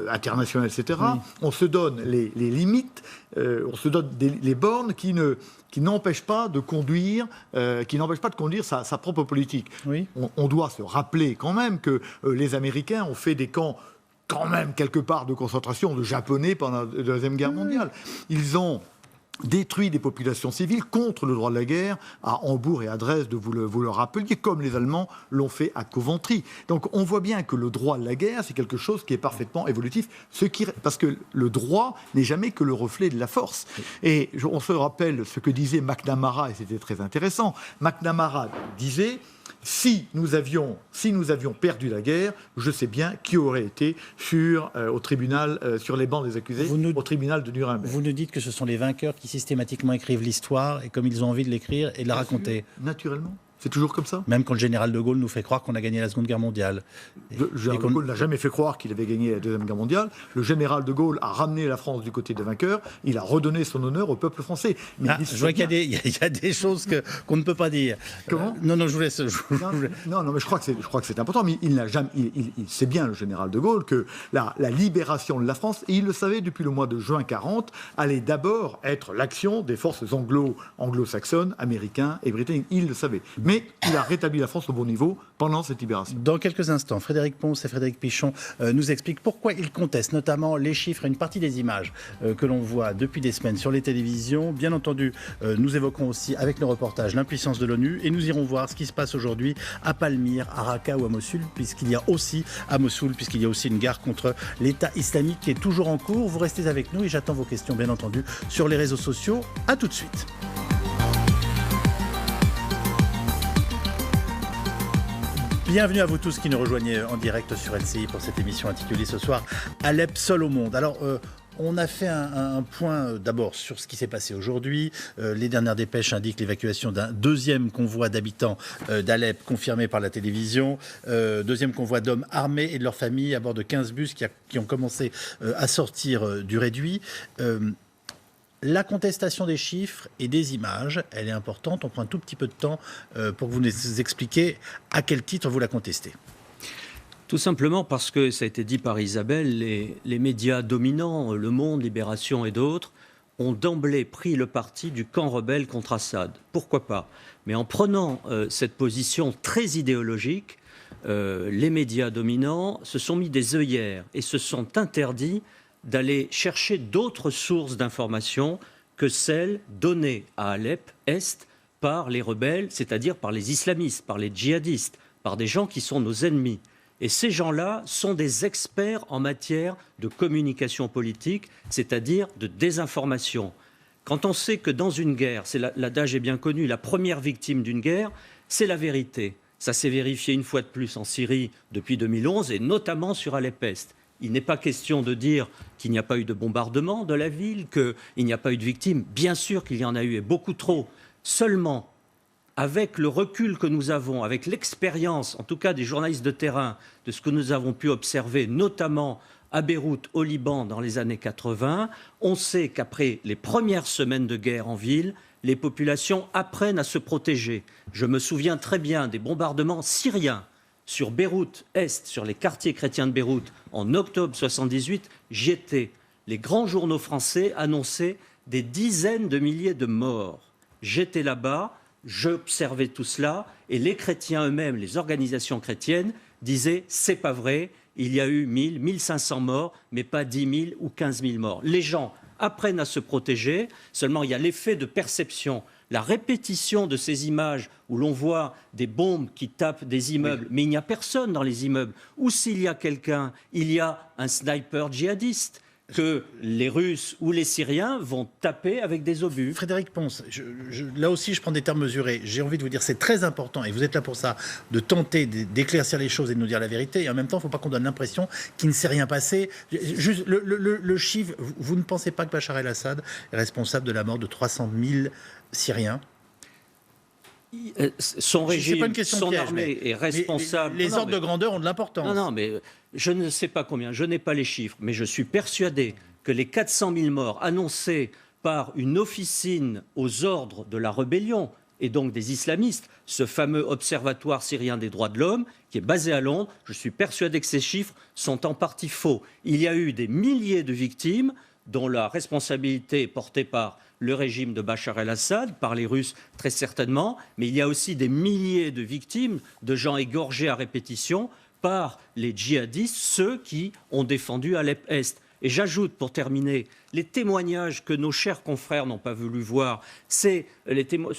internationale, etc., on se donne les limites, on se donne les bornes qui n'empêchent pas de conduire, sa propre politique. Oui. On doit se rappeler quand même que les Américains ont fait des camps quand même quelque part de concentration de Japonais pendant la Deuxième Guerre mondiale. Ils ont détruit des populations civiles contre le droit de la guerre à Hambourg et à Dresde, vous le rappeliez, comme les Allemands l'ont fait à Coventry. Donc on voit bien que le droit de la guerre, c'est quelque chose qui est parfaitement évolutif, parce que le droit n'est jamais que le reflet de la force. Et on se rappelle ce que disait McNamara, et c'était très intéressant. McNamara disait: si nous avions perdu la guerre, je sais bien qui aurait été au tribunal, sur les bancs des accusés, au tribunal de Nuremberg. Vous nous dites que ce sont les vainqueurs qui systématiquement écrivent l'histoire et comme ils ont envie de l'écrire et de la raconter. Naturellement. C'est toujours comme ça. Même quand le général de Gaulle nous fait croire qu'on a gagné la Seconde Guerre mondiale. Le général de Gaulle n'a jamais fait croire qu'il avait gagné la Deuxième Guerre mondiale. Le général de Gaulle a ramené la France du côté des vainqueurs. Il a redonné son honneur au peuple français. Mais je vois qu'il y a des choses qu'on ne peut pas dire. Comment ? Non, je vous laisse. Non, mais je crois que c'est important. Mais il sait bien, le général de Gaulle, que la libération de la France, et il le savait depuis le mois de juin 40, allait d'abord être l'action des forces anglo-saxonnes, américains et britanniques. Il le savait. Mais il a rétabli la France au bon niveau pendant cette libération. Dans quelques instants, Frédéric Pons et Frédéric Pichon nous expliquent pourquoi ils contestent notamment les chiffres et une partie des images que l'on voit depuis des semaines sur les télévisions. Bien entendu, nous évoquons aussi avec nos reportages l'impuissance de l'ONU et nous irons voir ce qui se passe aujourd'hui à Palmyre, à Raqqa ou à Mossoul, puisqu'il y a aussi une guerre contre l'État islamique qui est toujours en cours. Vous restez avec nous et j'attends vos questions bien entendu sur les réseaux sociaux. À tout de suite. Bienvenue à vous tous qui nous rejoignez en direct sur LCI pour cette émission intitulée ce soir « Alep seul au monde ». Alors, on a fait un point d'abord sur ce qui s'est passé aujourd'hui. Les dernières dépêches indiquent l'évacuation d'un deuxième convoi d'habitants d'Alep confirmé par la télévision. Deuxième convoi d'hommes armés et de leurs familles à bord de 15 bus qui ont commencé à sortir du réduit. La contestation des chiffres et des images, elle est importante. On prend un tout petit peu de temps pour que vous nous expliquiez à quel titre vous la contestez. Tout simplement parce que, ça a été dit par Isabelle, les médias dominants, Le Monde, Libération et d'autres, ont d'emblée pris le parti du camp rebelle contre Assad. Pourquoi pas? Mais en prenant cette position très idéologique, les médias dominants se sont mis des œillères et se sont interdits d'aller chercher d'autres sources d'informations que celles données à Alep Est par les rebelles, c'est-à-dire par les islamistes, par les djihadistes, par des gens qui sont nos ennemis. Et ces gens-là sont des experts en matière de communication politique, c'est-à-dire de désinformation. Quand on sait que dans une guerre, l'adage est bien connu, la première victime d'une guerre, c'est la vérité. Ça s'est vérifié une fois de plus en Syrie depuis 2011 et notamment sur Alep Est. Il n'est pas question de dire qu'il n'y a pas eu de bombardement de la ville, qu'il n'y a pas eu de victimes. Bien sûr qu'il y en a eu, et beaucoup trop. Seulement, avec le recul que nous avons, avec l'expérience, en tout cas des journalistes de terrain, de ce que nous avons pu observer, notamment à Beyrouth, au Liban, dans les années 80, on sait qu'après les premières semaines de guerre en ville, les populations apprennent à se protéger. Je me souviens très bien des bombardements syriens sur Beyrouth Est, sur les quartiers chrétiens de Beyrouth, en octobre 1978, j'y étais. Les grands journaux français annonçaient des dizaines de milliers de morts. J'étais là-bas, j'observais tout cela, et les chrétiens eux-mêmes, les organisations chrétiennes, disaient « c'est pas vrai, il y a eu 1000, 1500 morts, mais pas 10 000 ou 15 000 morts ». Les gens apprennent à se protéger, seulement il y a l'effet de perception. La répétition de ces images où l'on voit des bombes qui tapent des immeubles, mais il n'y a personne dans les immeubles. Ou s'il y a quelqu'un, il y a un sniper djihadiste que les Russes ou les Syriens vont taper avec des obus. Frédéric Pons, là aussi je prends des termes mesurés. J'ai envie de vous dire c'est très important, et vous êtes là pour ça, de tenter d'éclaircir les choses et de nous dire la vérité. Et en même temps, il ne faut pas qu'on donne l'impression qu'il ne s'est rien passé. Juste le chiffre, vous ne pensez pas que Bachar el-Assad est responsable de la mort de 300 000 Syriens? Son régime, son armée est responsable. Les ordres de grandeur ont de l'importance. Non, mais je ne sais pas combien, je n'ai pas les chiffres, mais je suis persuadé que les 400 000 morts annoncés par une officine aux ordres de la rébellion, et donc des islamistes, ce fameux observatoire syrien des droits de l'homme, qui est basé à Londres, je suis persuadé que ces chiffres sont en partie faux. Il y a eu des milliers de victimes dont la responsabilité est portée par le régime de Bachar el-Assad, par les Russes très certainement, mais il y a aussi des milliers de victimes, de gens égorgés à répétition par les djihadistes, ceux qui ont défendu Alep Est. Et j'ajoute, pour terminer, les témoignages que nos chers confrères n'ont pas voulu voir, ce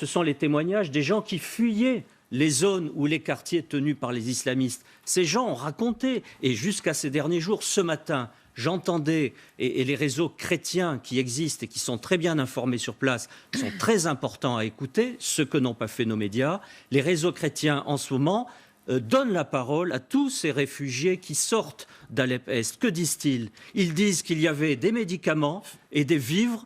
sont les témoignages des gens qui fuyaient les zones ou les quartiers tenus par les islamistes. Ces gens ont raconté, et jusqu'à ces derniers jours, ce matin, j'entendais, et les réseaux chrétiens qui existent et qui sont très bien informés sur place sont très importants à écouter, ce que n'ont pas fait nos médias. Les réseaux chrétiens, en ce moment, donnent la parole à tous ces réfugiés qui sortent d'Alep Est. Que disent-ils? Ils disent qu'il y avait des médicaments et des vivres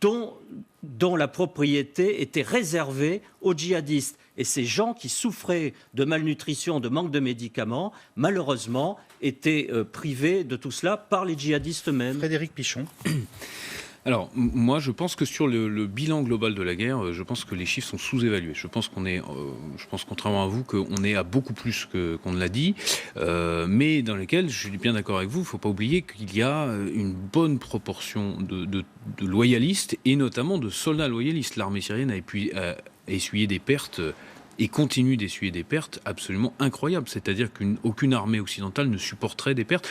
dont la propriété était réservée aux djihadistes. Et ces gens qui souffraient de malnutrition, de manque de médicaments, malheureusement, étaient privés de tout cela par les djihadistes eux-mêmes. Frédéric Pichon. Alors, moi, je pense que sur le bilan global de la guerre, je pense que les chiffres sont sous-évalués. Je pense contrairement à vous, qu'on est à beaucoup plus qu'on ne l'a dit, mais dans lesquels, je suis bien d'accord avec vous, il ne faut pas oublier qu'il y a une bonne proportion de loyalistes, et notamment de soldats loyalistes. L'armée syrienne a essuyé des pertes et continue d'essuyer des pertes absolument incroyables. C'est-à-dire qu'aucune armée occidentale ne supporterait des pertes.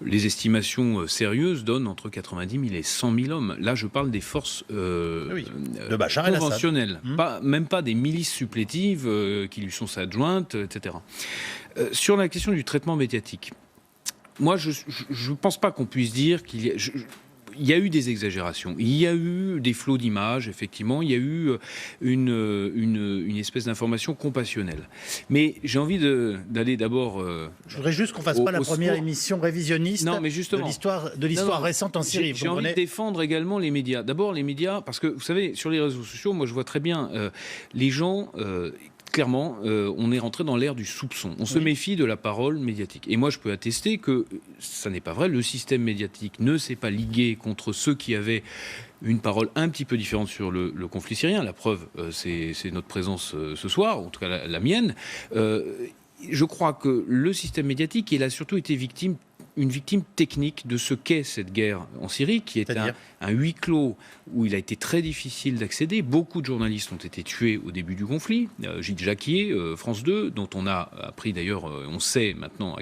Les estimations sérieuses donnent entre 90 000 et 100 000 hommes. Là, je parle des forces de Bachar el-Assad. Conventionnelles, même pas des milices supplétives qui lui sont adjointes, etc. Sur la question du traitement médiatique, moi, je ne pense pas qu'on puisse dire qu'il y a... il y a eu des exagérations, il y a eu des flots d'images, effectivement, il y a eu une espèce d'information compassionnelle. Mais j'ai envie d'aller d'abord... je voudrais juste qu'on fasse pas la première émission révisionniste de l'histoire récente en Syrie. J'ai envie de défendre également les médias. D'abord les médias, parce que vous savez, sur les réseaux sociaux, moi je vois très bien les gens... Clairement, on est rentré dans l'ère du soupçon. On se méfie de la parole médiatique. Et moi, je peux attester que ça n'est pas vrai. Le système médiatique ne s'est pas ligué contre ceux qui avaient une parole un petit peu différente sur le conflit syrien. La preuve, c'est notre présence ce soir, en tout cas la mienne. Je crois que le système médiatique, il a surtout été une victime technique de ce qu'est cette guerre en Syrie, qui est un huis clos où il a été très difficile d'accéder. Beaucoup de journalistes ont été tués au début du conflit. Gilles Jacquier, France 2, dont on a appris d'ailleurs, on sait maintenant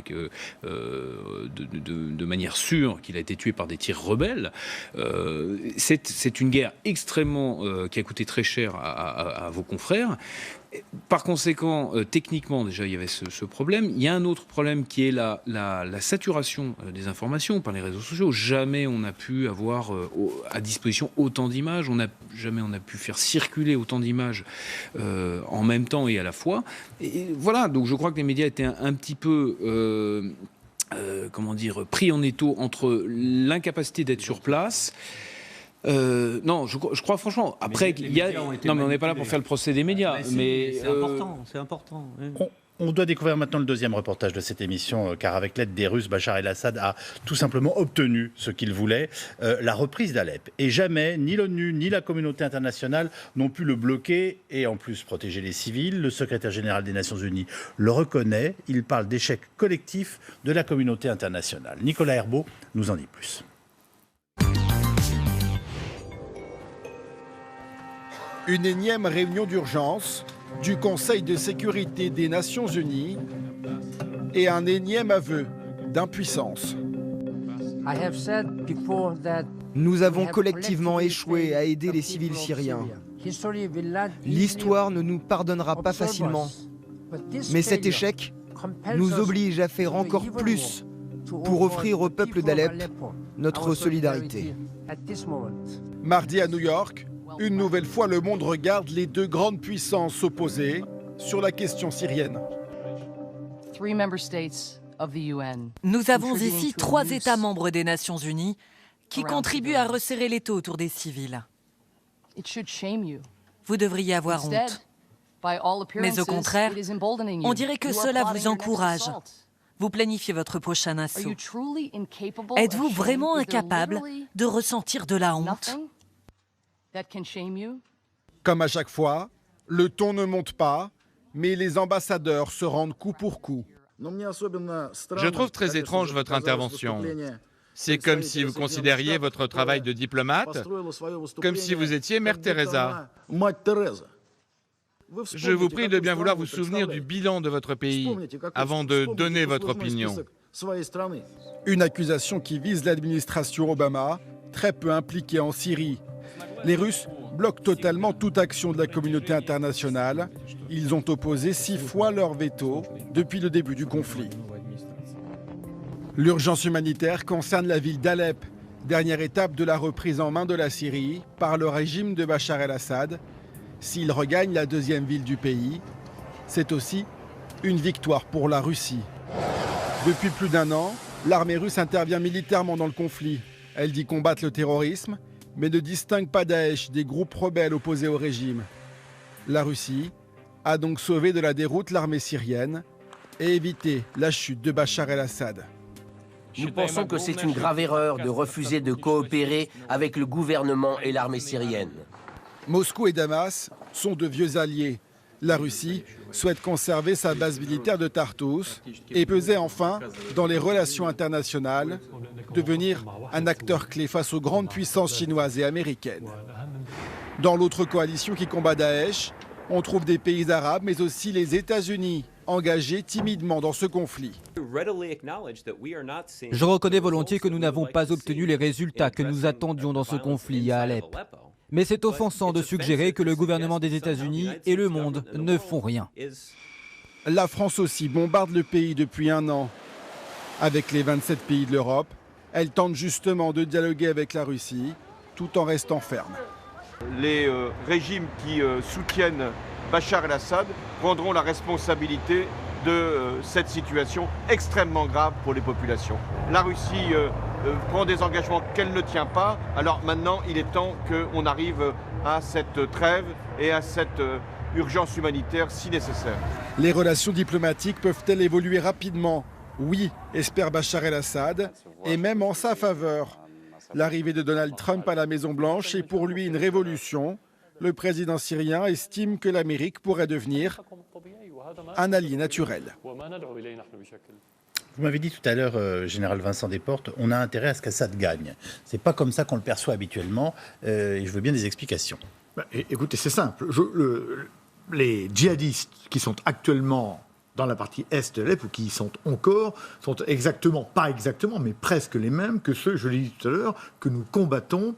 de manière sûre qu'il a été tué par des tirs rebelles. C'est une guerre extrêmement qui a coûté très cher à vos confrères. Par conséquent, techniquement, déjà, il y avait ce problème. Il y a un autre problème qui est la saturation des informations par les réseaux sociaux. Jamais on n'a pu avoir à disposition autant d'images. Jamais on a pu faire circuler autant d'images en même temps et à la fois. Et voilà, donc je crois que les médias étaient un petit peu... pris en étau entre l'incapacité d'être sur place. Non, je crois franchement. Après, il y a. Non, mais on n'est pas là pour faire le procès des médias. Mais c'est important. On doit découvrir maintenant le deuxième reportage de cette émission, car avec l'aide des Russes, Bachar el-Assad a tout simplement obtenu ce qu'il voulait, la reprise d'Alep. Et jamais, ni l'ONU, ni la communauté internationale n'ont pu le bloquer et en plus protéger les civils. Le secrétaire général des Nations Unies le reconnaît. Il parle d'échec collectif de la communauté internationale. Nicolas Herbeau nous en dit plus. Une énième réunion d'urgence du Conseil de sécurité des Nations Unies et un énième aveu d'impuissance. Nous avons collectivement échoué à aider les civils syriens. L'histoire ne nous pardonnera pas facilement. Mais cet échec nous oblige à faire encore plus pour offrir au peuple d'Alep notre solidarité. Mardi à New York, une nouvelle fois, le monde regarde les deux grandes puissances s'opposer sur la question syrienne. Nous avons ici 3 États membres des Nations Unies qui contribuent à resserrer l'étau autour des civils. Vous devriez avoir honte. Mais au contraire, on dirait que cela vous encourage. Vous planifiez votre prochain assaut. Êtes-vous vraiment incapable de ressentir de la honte ? Comme à chaque fois, le ton ne monte pas, mais les ambassadeurs se rendent coup pour coup. Je trouve très étrange votre intervention. C'est comme si vous considériez votre travail de diplomate comme si vous étiez Mère Teresa. Je vous prie de bien vouloir vous souvenir du bilan de votre pays avant de donner votre opinion. Une accusation qui vise l'administration Obama, très peu impliquée en Syrie. Les Russes bloquent totalement toute action de la communauté internationale. Ils ont opposé 6 fois leur veto depuis le début du conflit. L'urgence humanitaire concerne la ville d'Alep, dernière étape de la reprise en main de la Syrie par le régime de Bachar el-Assad. S'il regagne la deuxième ville du pays, c'est aussi une victoire pour la Russie. Depuis plus d'1 an, l'armée russe intervient militairement dans le conflit. Elle dit combattre le terrorisme, mais ne distingue pas Daesh des groupes rebelles opposés au régime. La Russie a donc sauvé de la déroute l'armée syrienne et évité la chute de Bachar el-Assad. Nous pensons que c'est une grave erreur de refuser de coopérer avec le gouvernement et l'armée syrienne. Moscou et Damas sont de vieux alliés. La Russie souhaite conserver sa base militaire de Tartous et peser enfin dans les relations internationales, devenir un acteur clé face aux grandes puissances chinoises et américaines. Dans l'autre coalition qui combat Daesh, on trouve des pays arabes, mais aussi les États-Unis, engagés timidement dans ce conflit. Je reconnais volontiers que nous n'avons pas obtenu les résultats que nous attendions dans ce conflit à Alep. Mais c'est offensant de suggérer que le gouvernement des États-Unis et le monde ne font rien. La France aussi bombarde le pays depuis 1 an. Avec les 27 pays de l'Europe, Elle tente justement de dialoguer avec la Russie, tout en restant ferme. Les régimes qui soutiennent Bachar el-Assad prendront la responsabilité de cette situation extrêmement grave pour les populations. La Russie prend des engagements qu'elle ne tient pas, alors maintenant il est temps qu'on arrive à cette trêve et à cette urgence humanitaire si nécessaire. Les relations diplomatiques peuvent-elles évoluer rapidement? Oui, espère Bachar el-Assad, et même en sa faveur. L'arrivée de Donald Trump à la Maison-Blanche est pour lui une révolution. Le président syrien estime que l'Amérique pourrait devenir un allié naturel. Vous m'avez dit tout à l'heure, Général Vincent Desportes, on a intérêt à ce qu'Assad gagne. C'est pas comme ça qu'on le perçoit habituellement, et je veux bien des explications. Écoutez, c'est simple. Les djihadistes qui sont actuellement dans la partie est de l'Alep, ou qui y sont encore, sont pas exactement, mais presque les mêmes que ceux, je l'ai dit tout à l'heure, que nous combattons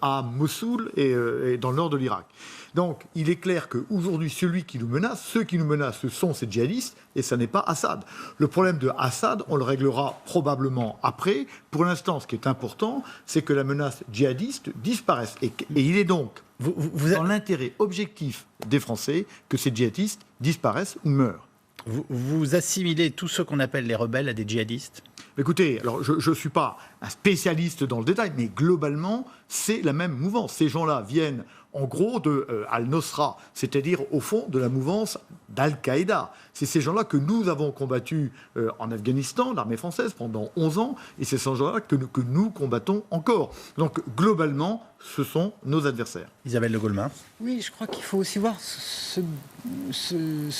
à Mossoul et dans le nord de l'Irak. Donc, il est clair qu'aujourd'hui, ceux qui nous menacent, ce sont ces djihadistes, et ça n'est pas Assad. Le problème de Assad, on le réglera probablement après. Pour l'instant, ce qui est important, c'est que la menace djihadiste disparaisse. Et il est donc dans l'intérêt objectif des Français que ces djihadistes disparaissent ou meurent. Vous assimilez tous ceux qu'on appelle les rebelles à des djihadistes? Écoutez, alors je ne suis pas un spécialiste dans le détail, mais globalement, c'est la même mouvance. Ces gens-là viennent en gros de Al-Nosra, c'est-à-dire au fond de la mouvance d'Al-Qaïda. C'est ces gens-là que nous avons combattus en Afghanistan, l'armée française, pendant 11 ans, et c'est ces gens-là que nous combattons encore. Donc globalement, ce sont nos adversaires. Isabelle Le Golemin. Oui, je crois qu'il faut aussi voir ce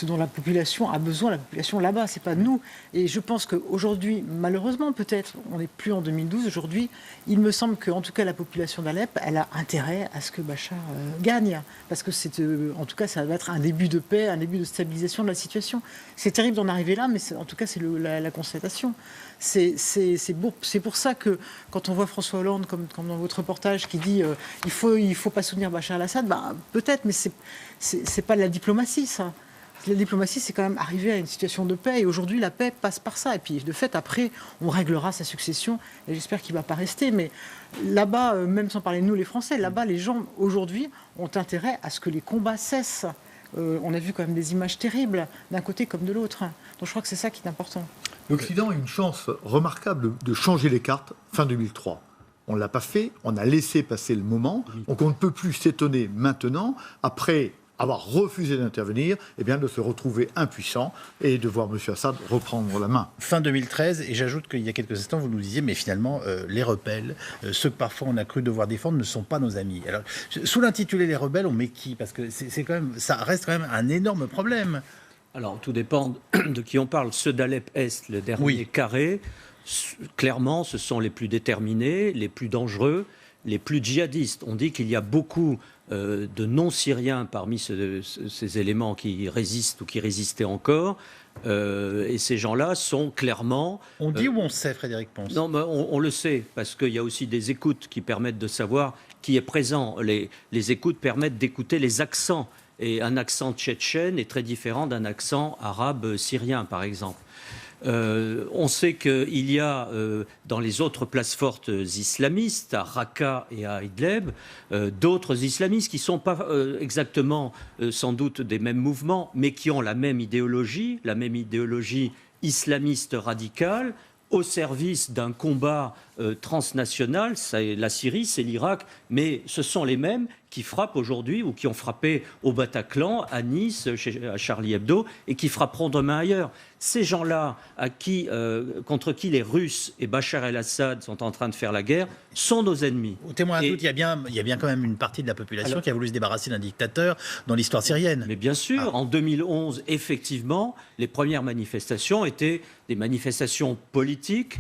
dont la population a besoin, la population là-bas, c'est pas nous. Et je pense qu'aujourd'hui, malheureusement peut-être, on n'est plus en 2012, aujourd'hui, il me semble qu'en tout cas la population d'Alep, elle a intérêt à ce que Bachar gagne. Parce que en tout cas, ça va être un début de paix, un début de stabilisation de la situation. C'est terrible d'en arriver là, mais en tout cas, c'est la constatation. C'est pour ça que quand on voit François Hollande, comme dans votre reportage, qui dit il faut pas soutenir Bachar el-Assad, peut-être, mais c'est pas de la diplomatie, ça. La diplomatie, c'est quand même arriver à une situation de paix. Et aujourd'hui, la paix passe par ça. Et puis, de fait, après, on réglera sa succession. Et j'espère qu'il ne va pas rester. Mais là-bas, même sans parler de nous, les Français, là-bas, les gens, aujourd'hui, ont intérêt à ce que les combats cessent. On a vu quand même des images terribles, d'un côté comme de l'autre. Donc, je crois que c'est ça qui est important. L'Occident a une chance remarquable de changer les cartes fin 2003. On ne l'a pas fait, on a laissé passer le moment. Donc, on ne peut plus s'étonner maintenant, après avoir refusé d'intervenir, de se retrouver impuissant et de voir M. Assad reprendre la main. Fin 2013, et j'ajoute qu'il y a quelques instants, vous nous disiez, mais finalement, les rebelles, ceux que parfois on a cru devoir défendre, ne sont pas nos amis. Alors, sous l'intitulé les rebelles, on met qui? Parce que ça reste quand même un énorme problème. Alors, tout dépend de qui on parle. Ceux d'Alep-Est, le dernier carré, clairement, ce sont les plus déterminés, les plus dangereux, les plus djihadistes. On dit qu'il y a beaucoup de non-syriens parmi ces éléments qui résistent ou qui résistaient encore. Et ces gens-là sont clairement... On dit ou on sait, Frédéric Pons? Non, mais on le sait, parce qu'il y a aussi des écoutes qui permettent de savoir qui est présent. Les écoutes permettent d'écouter les accents. Et un accent tchétchène est très différent d'un accent arabe syrien, par exemple. On sait qu'il y a dans les autres places fortes islamistes, à Raqqa et à Idlib, d'autres islamistes qui ne sont pas exactement sans doute des mêmes mouvements, mais qui ont la même idéologie islamiste radicale, au service d'un combat transnational. C'est la Syrie, c'est l'Irak, mais ce sont les mêmes qui frappent aujourd'hui ou qui ont frappé au Bataclan, à Nice, à Charlie Hebdo, et qui frapperont demain ailleurs. Ces gens-là, contre qui les Russes et Bachar el-Assad sont en train de faire la guerre, sont nos ennemis. Au témoin à doute, il y a bien quand même une partie de la population qui a voulu se débarrasser d'un dictateur dans l'histoire syrienne. Mais bien sûr, en 2011, effectivement, les premières manifestations étaient des manifestations politiques,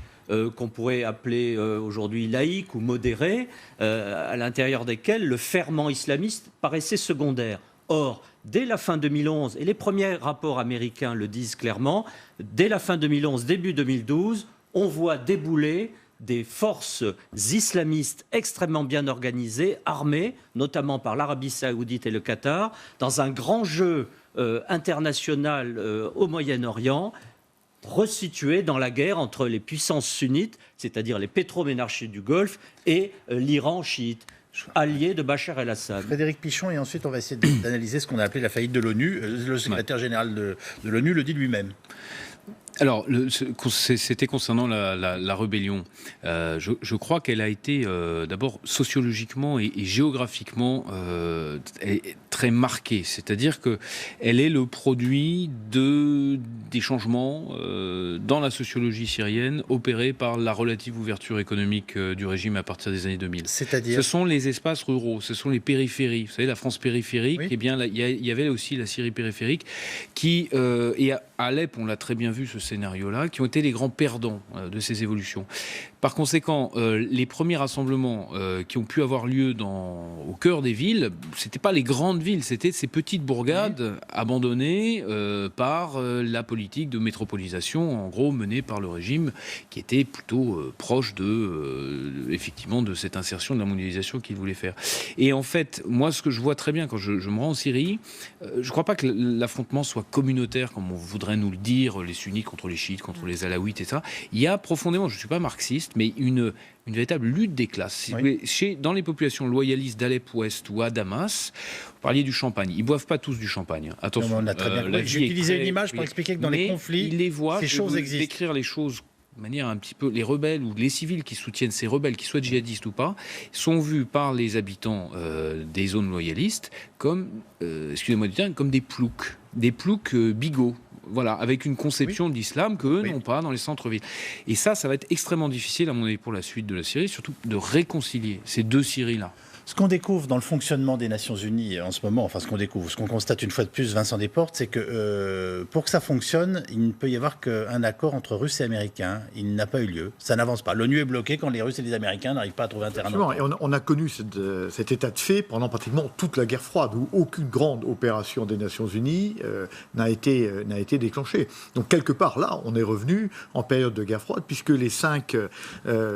qu'on pourrait appeler aujourd'hui laïques ou modérées, à l'intérieur desquelles le ferment islamiste paraissait secondaire. Or, dès la fin 2011, et les premiers rapports américains le disent clairement, dès la fin 2011, début 2012, on voit débouler des forces islamistes extrêmement bien organisées, armées, notamment par l'Arabie saoudite et le Qatar, dans un grand jeu international au Moyen-Orient, resitué dans la guerre entre les puissances sunnites, c'est-à-dire les pétroménarchies du Golfe, et l'Iran chiite, allié de Bachar el-Assad. Frédéric Pichon, et ensuite on va essayer d'analyser ce qu'on a appelé la faillite de l'ONU. Le secrétaire général de l'ONU le dit lui-même. Alors, c'était concernant la rébellion. Je crois qu'elle a été d'abord sociologiquement et géographiquement très marquée. C'est-à-dire qu'elle est le produit des changements dans la sociologie syrienne opérés par la relative ouverture économique du régime à partir des années 2000. C'est-à-dire ? Ce sont les espaces ruraux, ce sont les périphéries. Vous savez, la France périphérique, eh bien, il y avait aussi la Syrie périphérique qui, et à Alep, on l'a très bien vu ce scénario-là, qui ont été les grands perdants de ces évolutions. Par conséquent, les premiers rassemblements qui ont pu avoir lieu au cœur des villes, c'était pas les grandes villes, c'était ces petites bourgades abandonnées par la politique de métropolisation, en gros menée par le régime, qui était plutôt proche effectivement de cette insertion de la mondialisation qu'il voulait faire. Et en fait, moi, ce que je vois très bien quand je me rends en Syrie, je crois pas que l'affrontement soit communautaire, comme on voudrait nous le dire, les sunnites contre les chiites, contre les alaouites et ça. Il y a profondément, je suis pas marxiste, mais une véritable lutte des classes. Dans les populations loyalistes d'Alep-Ouest ou à Damas, vous parliez du champagne. Ils boivent pas tous du champagne. Attention. On a très bien J'ai utilisé une image pour expliquer que dans les conflits, ils les voient, ces choses existent. Décrire les choses de manière un petit peu... Les rebelles ou les civils qui soutiennent ces rebelles, qu'ils soient djihadistes ou pas, sont vus par les habitants des zones loyalistes comme, excusez-moi du terme, comme des ploucs bigots. Voilà, avec une conception de l'islam qu'eux n'ont pas dans les centres-villes. Et ça va être extrêmement difficile, à mon avis, pour la suite de la Syrie, surtout de réconcilier ces deux Syries-là. Ce qu'on découvre dans le fonctionnement des Nations Unies en ce moment, enfin ce qu'on constate une fois de plus, Vincent Desportes, c'est que pour que ça fonctionne, il ne peut y avoir qu'un accord entre Russes et Américains. Il n'a pas eu lieu. Ça n'avance pas. L'ONU est bloquée quand les Russes et les Américains n'arrivent pas à trouver un terrain d'entente. Et on a connu cet état de fait pendant pratiquement toute la guerre froide, où aucune grande opération des Nations Unies n'a été déclenchée. Donc quelque part, là, on est revenu en période de guerre froide, puisque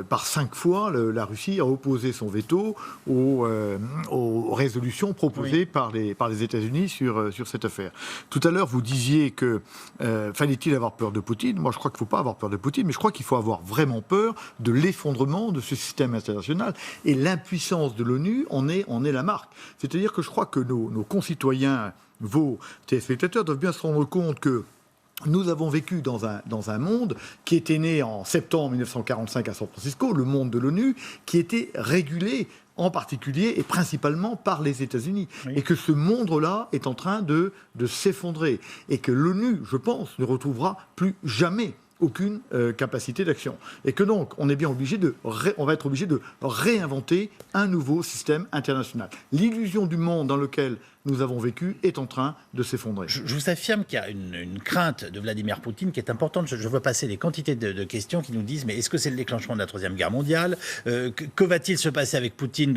par 5 fois, la Russie a opposé son veto aux résolutions proposées par les États-Unis sur cette affaire. Tout à l'heure, vous disiez que fallait-il avoir peur de Poutine ? Moi, je crois qu'il ne faut pas avoir peur de Poutine, mais je crois qu'il faut avoir vraiment peur de l'effondrement de ce système international. Et l'impuissance de l'ONU en est la marque. C'est-à-dire que je crois que nos concitoyens, vos téléspectateurs, doivent bien se rendre compte que nous avons vécu dans un monde qui était né en septembre 1945 à San Francisco, le monde de l'ONU, qui était régulé en particulier et principalement par les États-Unis. Et que ce monde-là est en train de s'effondrer. Et que l'ONU, je pense, ne retrouvera plus jamais aucune capacité d'action. Et que donc, on va être obligé de réinventer un nouveau système international. L'illusion du monde dans lequel nous avons vécu est en train de s'effondrer. Je vous affirme qu'il y a une crainte de Vladimir Poutine qui est importante. Je vois passer des quantités de questions qui nous disent mais est-ce que c'est le déclenchement de la Troisième Guerre mondiale ? Que va-t-il se passer avec Poutine ?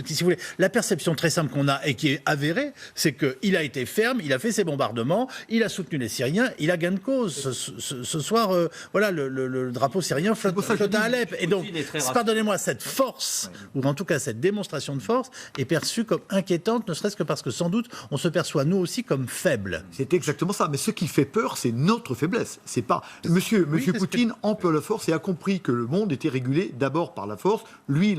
Si vous voulez, la perception très simple qu'on a et qui est avérée, c'est qu'il a été ferme, il a fait ses bombardements, il a soutenu les Syriens, il a gain de cause. Ce soir, voilà, le drapeau syrien flotte à Alep. Et donc, pardonnez-moi, cette force, ou en tout cas cette démonstration de force, est perçue comme inquiétante, ne serait-ce que parce que sans doute, on se perçoit nous aussi comme faibles. C'est exactement ça. Mais ce qui fait peur, c'est notre faiblesse. C'est pas Monsieur Poutine emploie la force et a compris que le monde était régulé d'abord par la force. Lui,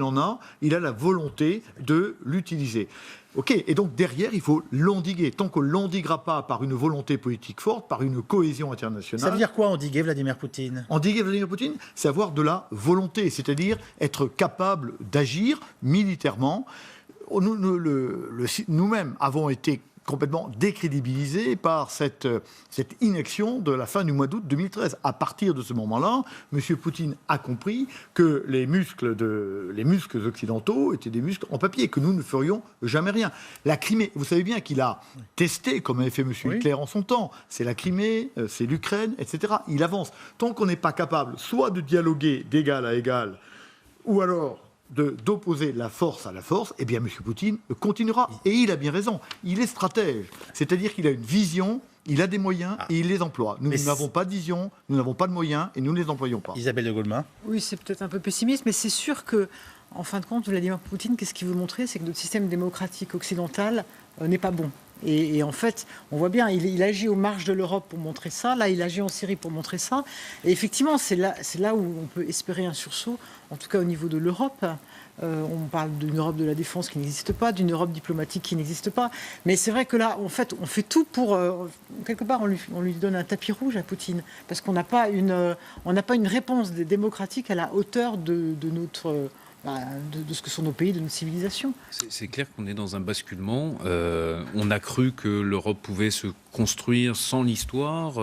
il a la volonté de l'utiliser. Ok, et donc derrière, il faut l'endiguer. Tant qu'on ne l'endiguera pas par une volonté politique forte, par une cohésion internationale... Ça veut dire quoi, endiguer Vladimir Poutine ? Endiguer Vladimir Poutine, c'est avoir de la volonté, c'est-à-dire être capable d'agir militairement. Nous-mêmes avons été complètement décrédibilisés par cette inaction de la fin du mois d'août 2013. À partir de ce moment-là, M. Poutine a compris que les muscles occidentaux étaient des muscles en papier, que nous ne ferions jamais rien. La Crimée, vous savez bien qu'il a testé, comme avait fait M. Hitler en son temps, c'est la Crimée, c'est l'Ukraine, etc. Il avance. Tant qu'on n'est pas capable soit de dialoguer d'égal à égal, ou alors d'opposer la force à la force, eh bien M. Poutine continuera. Et il a bien raison. Il est stratège. C'est-à-dire qu'il a une vision, il a des moyens et il les emploie. Nous n'avons pas de vision, nous n'avons pas de moyens et nous ne les employons pas. Isabelle de Golemin. Oui, c'est peut-être un peu pessimiste, mais c'est sûr que, en fin de compte, Vladimir Poutine, qu'est-ce qu'il veut montrer ? C'est que notre système démocratique occidental n'est pas bon. Et en fait, on voit bien, il agit aux marges de l'Europe pour montrer ça. Là, il agit en Syrie pour montrer ça. Et effectivement, c'est là où on peut espérer un sursaut, en tout cas au niveau de l'Europe. On parle d'une Europe de la défense qui n'existe pas, d'une Europe diplomatique qui n'existe pas. Mais c'est vrai que là, en fait, on fait tout pour... quelque part, on lui donne un tapis rouge à Poutine. Parce qu'on n'a pas une réponse démocratique à la hauteur de notre... de ce que sont nos pays, de notre civilisation. C'est clair qu'on est dans un basculement. On a cru que l'Europe pouvait se construire sans l'histoire,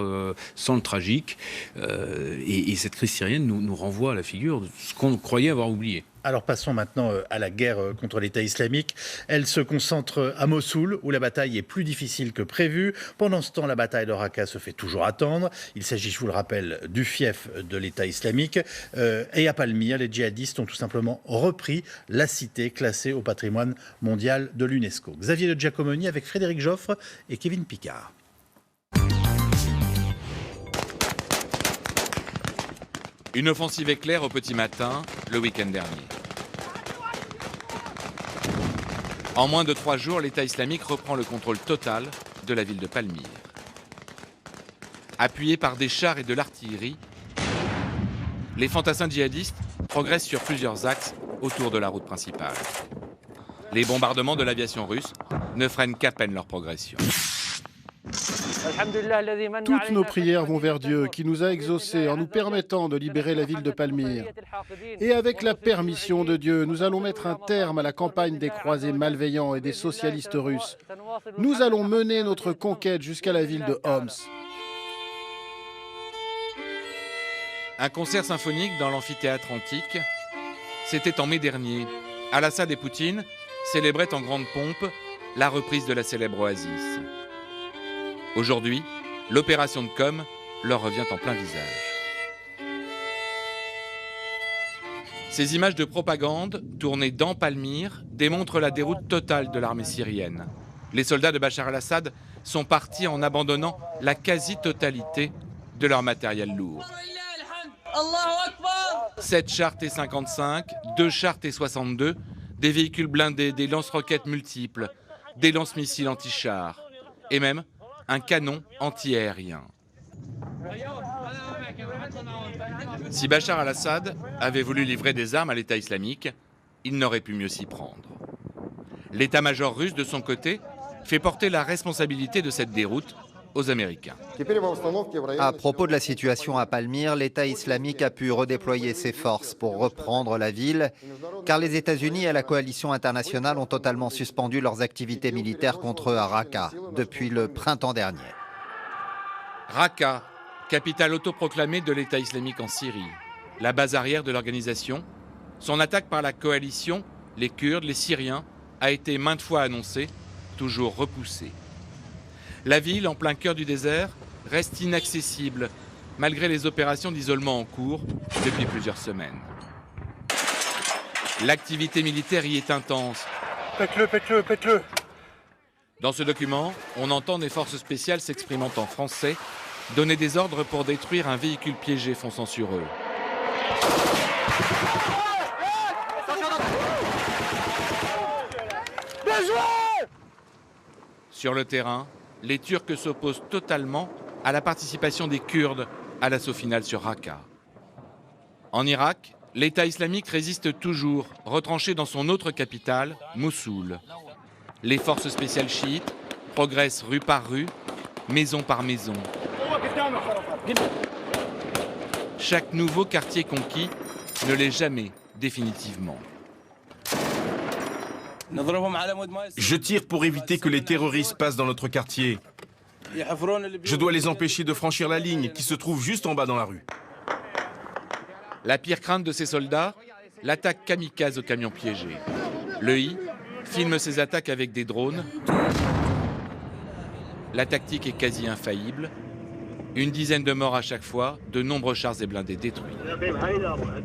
sans le tragique. Et cette crise syrienne nous renvoie à la figure de ce qu'on croyait avoir oublié. Alors passons maintenant à la guerre contre l'État islamique. Elle se concentre à Mossoul, où la bataille est plus difficile que prévu. Pendant ce temps, la bataille de Raqqa se fait toujours attendre. Il s'agit, je vous le rappelle, du fief de l'État islamique. Et à Palmyre, les djihadistes ont tout simplement repris la cité classée au patrimoine mondial de l'UNESCO. Xavier de Giacomoni avec Frédéric Joffre et Kevin Picard. Une offensive éclair au petit matin, le week-end dernier. En moins de 3 jours, l'État islamique reprend le contrôle total de la ville de Palmyre. Appuyés par des chars et de l'artillerie, les fantassins djihadistes progressent sur plusieurs axes autour de la route principale. Les bombardements de l'aviation russe ne freinent qu'à peine leur progression. Toutes nos prières vont vers Dieu qui nous a exaucés en nous permettant de libérer la ville de Palmyre. Et avec la permission de Dieu, nous allons mettre un terme à la campagne des croisés malveillants et des socialistes russes. Nous allons mener notre conquête jusqu'à la ville de Homs. Un concert symphonique dans l'amphithéâtre antique, c'était en mai dernier. Al-Assad et Poutine célébraient en grande pompe la reprise de la célèbre oasis. Aujourd'hui, l'opération de com' leur revient en plein visage. Ces images de propagande, tournées dans Palmyre, démontrent la déroute totale de l'armée syrienne. Les soldats de Bachar el-Assad sont partis en abandonnant la quasi-totalité de leur matériel lourd. 7 chars T-55, 2 chars T-62, des véhicules blindés, des lance-roquettes multiples, des lance-missiles anti-chars et même un canon anti-aérien. Si Bachar al-Assad avait voulu livrer des armes à l'État islamique, il n'aurait pu mieux s'y prendre. L'état-major russe, de son côté, fait porter la responsabilité de cette déroute aux Américains. À propos de la situation à Palmyre, l'État islamique a pu redéployer ses forces pour reprendre la ville, car les États-Unis et la coalition internationale ont totalement suspendu leurs activités militaires contre eux à Raqqa depuis le printemps dernier. Raqqa, capitale autoproclamée de l'État islamique en Syrie, la base arrière de l'organisation, son attaque par la coalition, les Kurdes, les Syriens, a été maintes fois annoncée, toujours repoussée. La ville, en plein cœur du désert, reste inaccessible, malgré les opérations d'isolement en cours depuis plusieurs semaines. L'activité militaire y est intense. Pète-le. Dans ce document, on entend des forces spéciales s'exprimant en français donner des ordres pour détruire un véhicule piégé fonçant sur eux. Sur le terrain, les Turcs s'opposent totalement à la participation des Kurdes à l'assaut final sur Raqqa. En Irak, l'État islamique résiste toujours, retranché dans son autre capitale, Mossoul. Les forces spéciales chiites progressent rue par rue, maison par maison. Chaque nouveau quartier conquis ne l'est jamais définitivement. Je tire pour éviter que les terroristes passent dans notre quartier. Je dois les empêcher de franchir la ligne qui se trouve juste en bas dans la rue. La pire crainte de ces soldats, l'attaque kamikaze au camion piégé. Le I filme ses attaques avec des drones. La tactique est quasi infaillible. Une dizaine de morts à chaque fois, de nombreux chars et blindés détruits.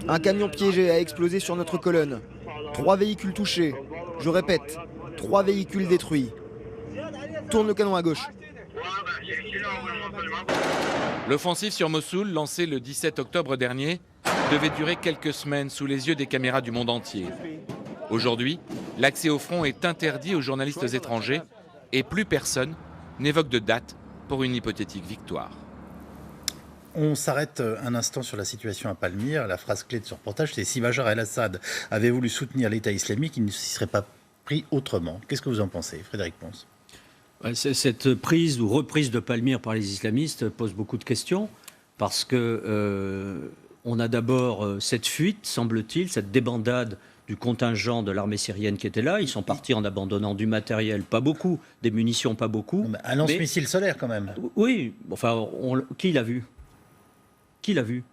Un camion piégé a explosé sur notre colonne. 3 véhicules touchés. Je répète, 3 véhicules détruits. Tourne le canon à gauche. L'offensive sur Mossoul, lancée le 17 octobre dernier, devait durer quelques semaines sous les yeux des caméras du monde entier. Aujourd'hui, l'accès au front est interdit aux journalistes étrangers Et plus personne n'évoque de date pour une hypothétique victoire. On s'arrête un instant sur la situation à Palmyre. La phrase clé de ce reportage, c'est « Si Bachar el-Assad avait voulu soutenir l'État islamique, il ne s'y serait pas pris autrement ». Qu'est-ce que vous en pensez, Frédéric Pons ? Cette prise ou reprise de Palmyre par les islamistes pose beaucoup de questions, parce que on a d'abord cette fuite, semble-t-il, cette débandade du contingent de l'armée syrienne qui était là. Ils sont partis en abandonnant du matériel, pas beaucoup, des munitions, pas beaucoup. Un lance-missile solaire quand même. Oui, enfin, qui l'a vu ? Qui l'a vu ?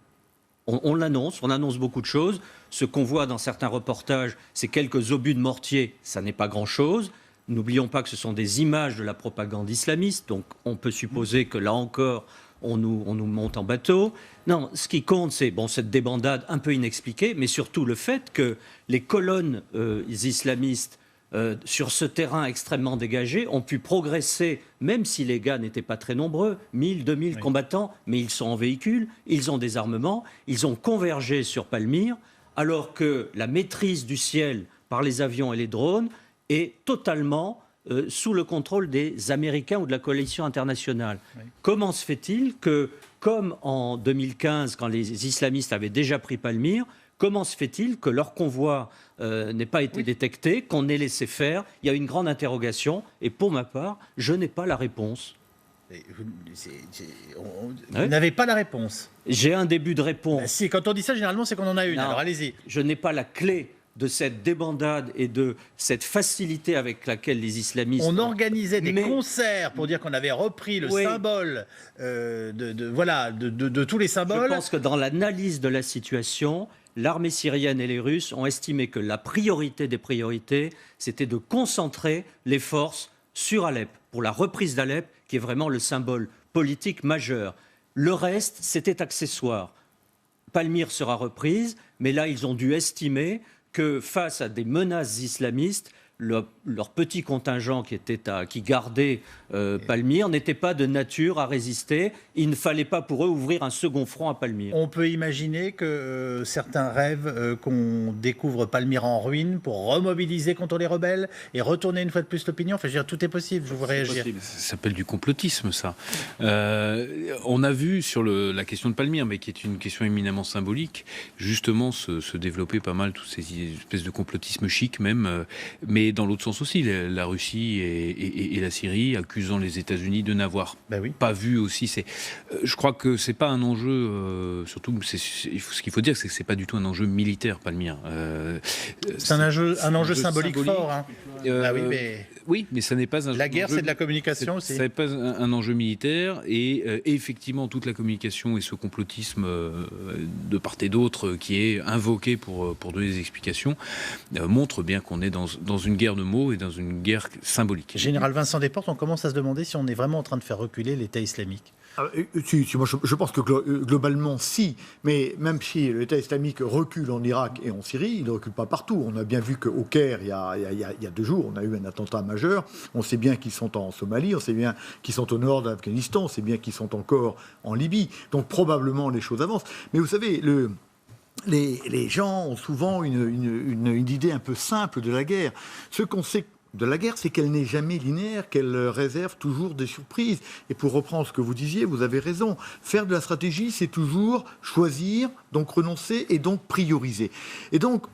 On l'annonce, on annonce beaucoup de choses. Ce qu'on voit dans certains reportages, c'est quelques obus de mortier, ça n'est pas grand-chose. N'oublions pas que ce sont des images de la propagande islamiste, donc on peut supposer que là encore, on nous monte en bateau. Non, ce qui compte, c'est cette débandade un peu inexpliquée, mais surtout le fait que les colonnes islamistes sur ce terrain extrêmement dégagé ont pu progresser, même si les gars n'étaient pas très nombreux, 1000, 2000 combattants, mais ils sont en véhicule, ils ont des armements, ils ont convergé sur Palmyre, alors que la maîtrise du ciel par les avions et les drones est totalement sous le contrôle des Américains ou de la coalition internationale. Oui. Comment se fait-il que, comme en 2015, quand les islamistes avaient déjà pris Palmyre, comment se fait-il que leur convoi n'ait pas été détecté, qu'on ait laissé faire ? Il y a une grande interrogation, et pour ma part, je n'ai pas la réponse. Vous n'avez pas la réponse ? J'ai un début de réponse. Si, quand on dit ça, généralement, c'est qu'on en a une. Non, alors allez-y. Je n'ai pas la clé de cette débandade et de cette facilité avec laquelle les islamistes... On organisait des concerts pour dire qu'on avait repris le symbole de tous les symboles. Je pense que dans l'analyse de la situation, l'armée syrienne et les Russes ont estimé que la priorité des priorités, c'était de concentrer les forces sur Alep, pour la reprise d'Alep, qui est vraiment le symbole politique majeur. Le reste, c'était accessoire. Palmyre sera reprise, mais là, ils ont dû estimer que face à des menaces islamistes, leur petit contingent qui gardait Palmyre n'était pas de nature à résister. Il ne fallait pas pour eux ouvrir un second front à Palmyre. On peut imaginer que certains rêvent qu'on découvre Palmyre en ruine pour remobiliser contre les rebelles et retourner une fois de plus l'opinion. Enfin, je veux dire, tout est possible, je vous réagir. Ça s'appelle du complotisme, ça. On a vu sur la question de Palmyre, mais qui est une question éminemment symbolique, justement se développer pas mal toutes ces espèces de complotisme chic même, mais dans l'autre sens aussi, la Russie et la Syrie accusant les États-Unis de n'avoir pas vu aussi. Je crois que c'est pas un enjeu, surtout ce qu'il faut dire, c'est que c'est pas du tout un enjeu militaire, Palmyre. C'est un enjeu symbolique fort. Hein. Oui, mais ça n'est pas un La guerre, c'est de la communication aussi. Ça n'est pas un enjeu militaire et effectivement, toute la communication et ce complotisme de part et d'autre qui est invoqué pour donner des explications montrent bien qu'on est dans une guerre de mots et dans une guerre symbolique. Général Vincent Desportes, on commence à se demander si on est vraiment en train de faire reculer l'État islamique. Moi, je pense que globalement, si. Mais même si l'État islamique recule en Irak et en Syrie, il ne recule pas partout. On a bien vu qu'au Caire, il y a 2 jours, on a eu un attentat majeur. On sait bien qu'ils sont en Somalie, on sait bien qu'ils sont au nord d'Afghanistan, on sait bien qu'ils sont encore en Libye. Donc probablement, les choses avancent. Mais vous savez, les gens ont souvent une idée un peu simple de la guerre. Ce qu'on sait de la guerre, c'est qu'elle n'est jamais linéaire, qu'elle réserve toujours des surprises. Et pour reprendre ce que vous disiez, vous avez raison. Faire de la stratégie, c'est toujours choisir, donc renoncer et donc prioriser. Et donc,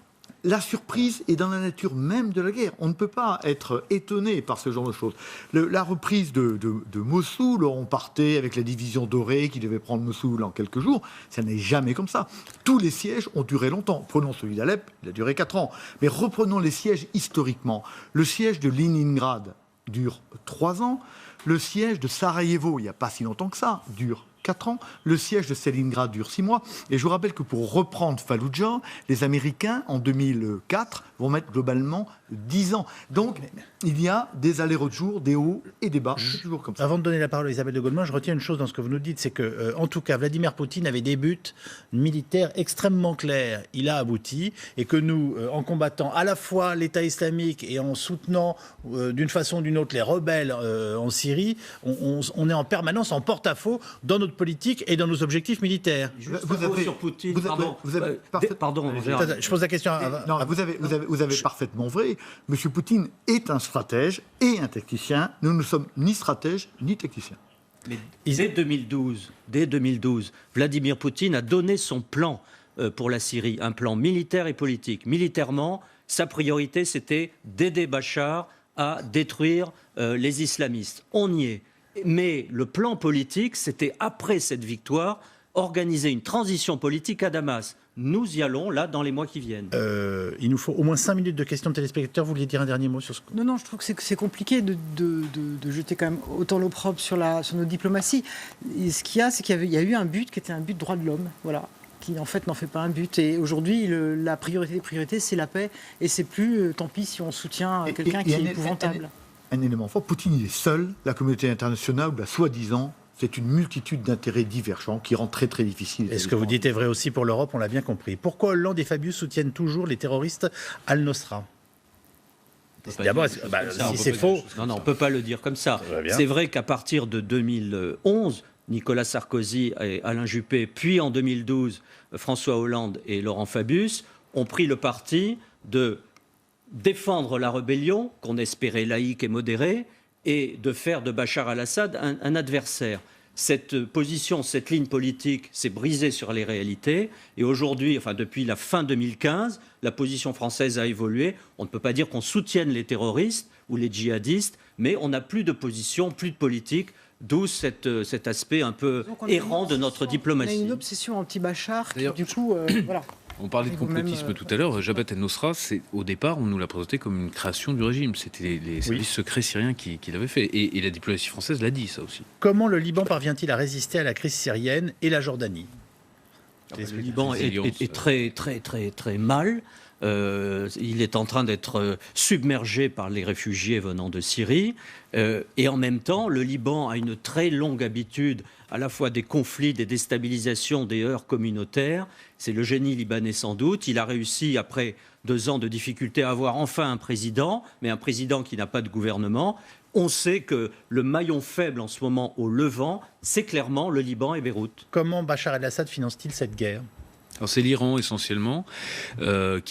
la surprise est dans la nature même de la guerre. On ne peut pas être étonné par ce genre de choses. La reprise de Mossoul, on partait avec la division dorée qui devait prendre Mossoul en quelques jours. Ça n'est jamais comme ça. Tous les sièges ont duré longtemps. Prenons celui d'Alep, il a duré 4 ans. Mais reprenons les sièges historiquement. Le siège de Leningrad dure 3 ans. Le siège de Sarajevo, il n'y a pas si longtemps que ça, dure 4 ans. Le siège de Stalingrad dure 6 mois. Et je vous rappelle que pour reprendre Fallujah, les Américains, en 2004, vont mettre globalement 10 ans. Donc, il y a des allers-retours, des hauts et des bas. C'est toujours comme ça. Avant de donner la parole à Isabelle de Goldman, je retiens une chose dans ce que vous nous dites, c'est que, en tout cas, Vladimir Poutine avait des buts militaires extrêmement clairs. Il a abouti. Et que nous, en combattant à la fois l'État islamique et en soutenant d'une façon ou d'une autre les rebelles en Syrie, on est en permanence en porte-à-faux dans notre politique et dans nos objectifs militaires. Sur Poutine, pardon, je pose la question. vous avez parfaitement vrai. M. Poutine est un stratège et un tacticien. Nous ne sommes ni stratèges ni tacticiens. Mais dès 2012, Vladimir Poutine a donné son plan pour la Syrie, un plan militaire et politique. Militairement, sa priorité, c'était d'aider Bachar à détruire les islamistes. On y est. Mais le plan politique, c'était après cette victoire, organiser une transition politique à Damas. Nous y allons, là, dans les mois qui viennent. Il nous faut au moins 5 minutes de questions de téléspectateurs. Vous vouliez dire un dernier mot sur ce... Non, je trouve que c'est compliqué de jeter quand même autant l'opprobre sur nos diplomaties. Et ce qu'il y a, c'est qu'il y a eu un but qui était un but droit de l'homme, voilà, qui en fait n'en fait pas un but. Et aujourd'hui, la priorité des priorités, c'est la paix. Et c'est plus, tant pis si on soutient quelqu'un qui est épouvantable. Un élément fort, Poutine il est seul, la communauté internationale, soi-disant, c'est une multitude d'intérêts divergents qui rend très très difficile. Et ce que vous dites est vrai aussi pour l'Europe, on l'a bien compris. Pourquoi Hollande et Fabius soutiennent toujours les terroristes Al-Nosra? D'abord, si c'est faux... Non, on ne peut pas le dire comme ça. C'est vrai qu'à partir de 2011, Nicolas Sarkozy et Alain Juppé, puis en 2012, François Hollande et Laurent Fabius ont pris le parti de défendre la rébellion, qu'on espérait laïque et modérée, et de faire de Bachar al-Assad un adversaire. Cette position, cette ligne politique s'est brisée sur les réalités. Et aujourd'hui, enfin depuis la fin 2015, la position française a évolué. On ne peut pas dire qu'on soutienne les terroristes ou les djihadistes, mais on n'a plus de position, plus de politique, d'où cet aspect un peu errant de notre diplomatie. On a une obsession anti-Bachar qui, du coup, voilà. On parlait de complotisme tout à l'heure. Jabhat el-Nosra, au départ, on nous l'a présenté comme une création du régime. C'était les services secrets syriens qui l'avaient fait. Et la diplomatie française l'a dit, ça aussi. Comment le Liban parvient-il à résister à la crise syrienne et la Jordanie? Le Liban est très, très, très, très mal. Il est en train d'être submergé par les réfugiés venant de Syrie. Et en même temps, le Liban a une très longue habitude à la fois des conflits, des déstabilisations, des heurts communautaires. C'est le génie libanais sans doute. Il a réussi, après 2 ans de difficultés, à avoir enfin un président, mais un président qui n'a pas de gouvernement. On sait que le maillon faible en ce moment au Levant, c'est clairement le Liban et Beyrouth. Comment Bachar el-Assad finance-t-il cette guerre? Alors c'est l'Iran essentiellement, mais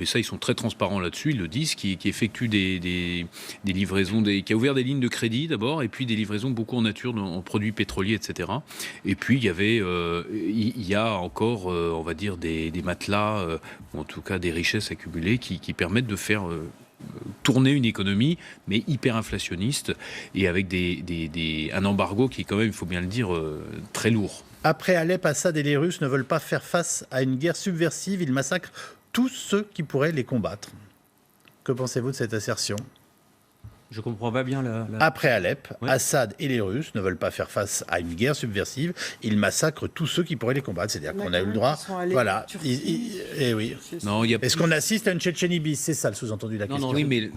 ça ils sont très transparents là-dessus, ils le disent, qui effectue des livraisons, qui a ouvert des lignes de crédit d'abord, et puis des livraisons beaucoup en nature, en produits pétroliers, etc. Et puis il y a encore, on va dire, des matelas, ou en tout cas des richesses accumulées qui permettent de faire tourner une économie, mais hyper inflationniste, et avec un embargo qui est quand même, il faut bien le dire, très lourd. Après Alep, Assad et les Russes ne veulent pas faire face à une guerre subversive. Ils massacrent tous ceux qui pourraient les combattre. Que pensez-vous de cette assertion? Je ne comprends pas bien Après Alep, Assad et les Russes ne veulent pas faire face à une guerre subversive. Ils massacrent tous ceux qui pourraient les combattre. C'est-à-dire qu'on a eu le droit... Voilà. Et oui. Est-ce qu'on assiste à une Tchétchénie bis? C'est ça le sous-entendu de la question. Oui, mais...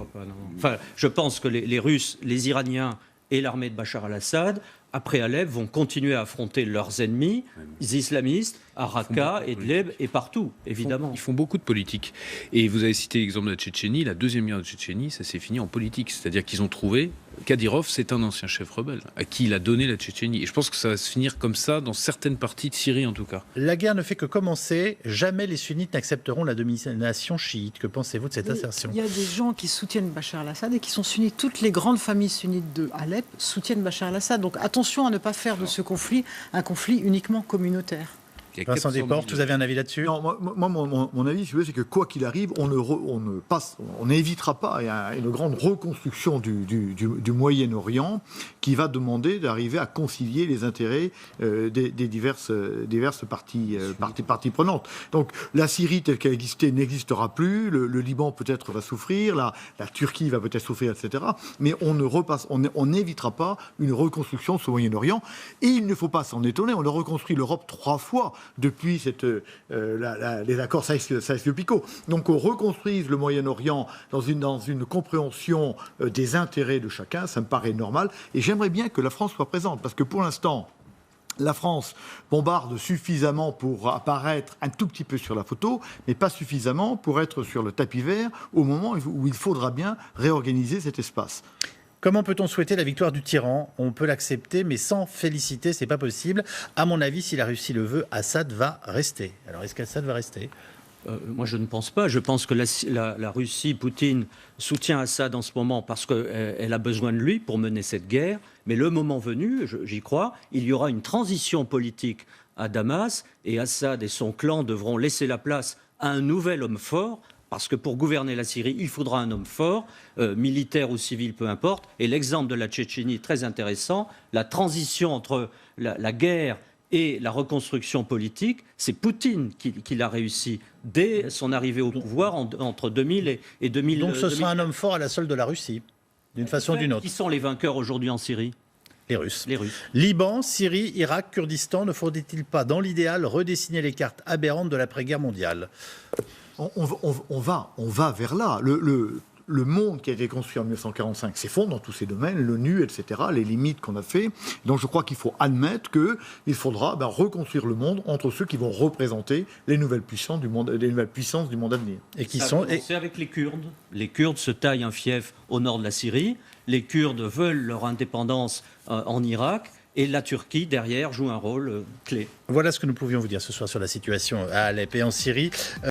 Enfin, je pense que les Russes, les Iraniens et l'armée de Bachar al-Assad, après Alep, vont continuer à affronter leurs ennemis, les islamistes, à Raqqa, Idlib et partout, évidemment. Ils font beaucoup de politique. Et vous avez cité l'exemple de la Tchétchénie. La deuxième guerre de Tchétchénie, ça s'est fini en politique. C'est-à-dire qu'ils ont trouvé... Kadyrov, c'est un ancien chef rebelle à qui il a donné la Tchétchénie. Et je pense que ça va se finir comme ça dans certaines parties de Syrie, en tout cas. La guerre ne fait que commencer. Jamais les sunnites n'accepteront la domination chiite. Que pensez-vous de cette assertion? Il y a des gens qui soutiennent Bachar al-Assad et qui sont sunnites. Toutes les grandes familles sunnites de Alep soutiennent Bachar al-Assad. Donc attention à ne pas faire de ce conflit un conflit uniquement communautaire. Vincent Desportes, vous avez un avis là-dessus? Non, moi, mon avis, c'est que quoi qu'il arrive, on n'évitera pas une grande reconstruction du Moyen-Orient qui va demander d'arriver à concilier les intérêts des diverses parties prenantes. Donc la Syrie telle qu'elle existait n'existera plus, le Liban peut-être va souffrir, la Turquie va peut-être souffrir, etc. Mais on n'évitera pas une reconstruction de ce Moyen-Orient. Et il ne faut pas s'en étonner, on a reconstruit l'Europe 3 fois depuis les accords Sykes-Picot. Donc on reconstruise le Moyen-Orient dans une compréhension des intérêts de chacun, ça me paraît normal. Et j'aimerais bien que la France soit présente, parce que pour l'instant, la France bombarde suffisamment pour apparaître un tout petit peu sur la photo, mais pas suffisamment pour être sur le tapis vert au moment où il faudra bien réorganiser cet espace. Comment peut-on souhaiter la victoire du tyran? On peut l'accepter, mais sans féliciter, c'est pas possible. À mon avis, si la Russie le veut, Assad va rester. Alors, est-ce qu'Assad va rester? Moi, je ne pense pas. Je pense que la Russie, Poutine, soutient Assad en ce moment parce qu'elle a besoin de lui pour mener cette guerre. Mais le moment venu, j'y crois, il y aura une transition politique à Damas et Assad et son clan devront laisser la place à un nouvel homme fort. Parce que pour gouverner la Syrie, il faudra un homme fort, militaire ou civil, peu importe. Et l'exemple de la Tchétchénie, très intéressant, la transition entre la guerre et la reconstruction politique, c'est Poutine qui l'a réussi dès son arrivée au pouvoir entre 2000 et 2000. Donc ce sera un homme fort à la solde de la Russie, d'une façon ou d'une autre. Qui sont les vainqueurs aujourd'hui en Syrie ? Les Russes. Les Russes. Liban, Syrie, Irak, Kurdistan, ne faudrait-il pas, dans l'idéal, redessiner les cartes aberrantes de l'après-guerre mondiale ? On va vers là. Le monde qui a été construit en 1945 s'effondre dans tous ces domaines, l'ONU, etc., les limites qu'on a fait. Donc je crois qu'il faut admettre qu'il faudra reconstruire le monde entre ceux qui vont représenter les nouvelles puissances du monde à venir. Et qui sont c'est avec les Kurdes. Les Kurdes se taillent un fief au nord de la Syrie. Les Kurdes veulent leur indépendance en Irak. Et la Turquie, derrière, joue un rôle clé. Voilà ce que nous pouvions vous dire ce soir sur la situation à Alep et en Syrie.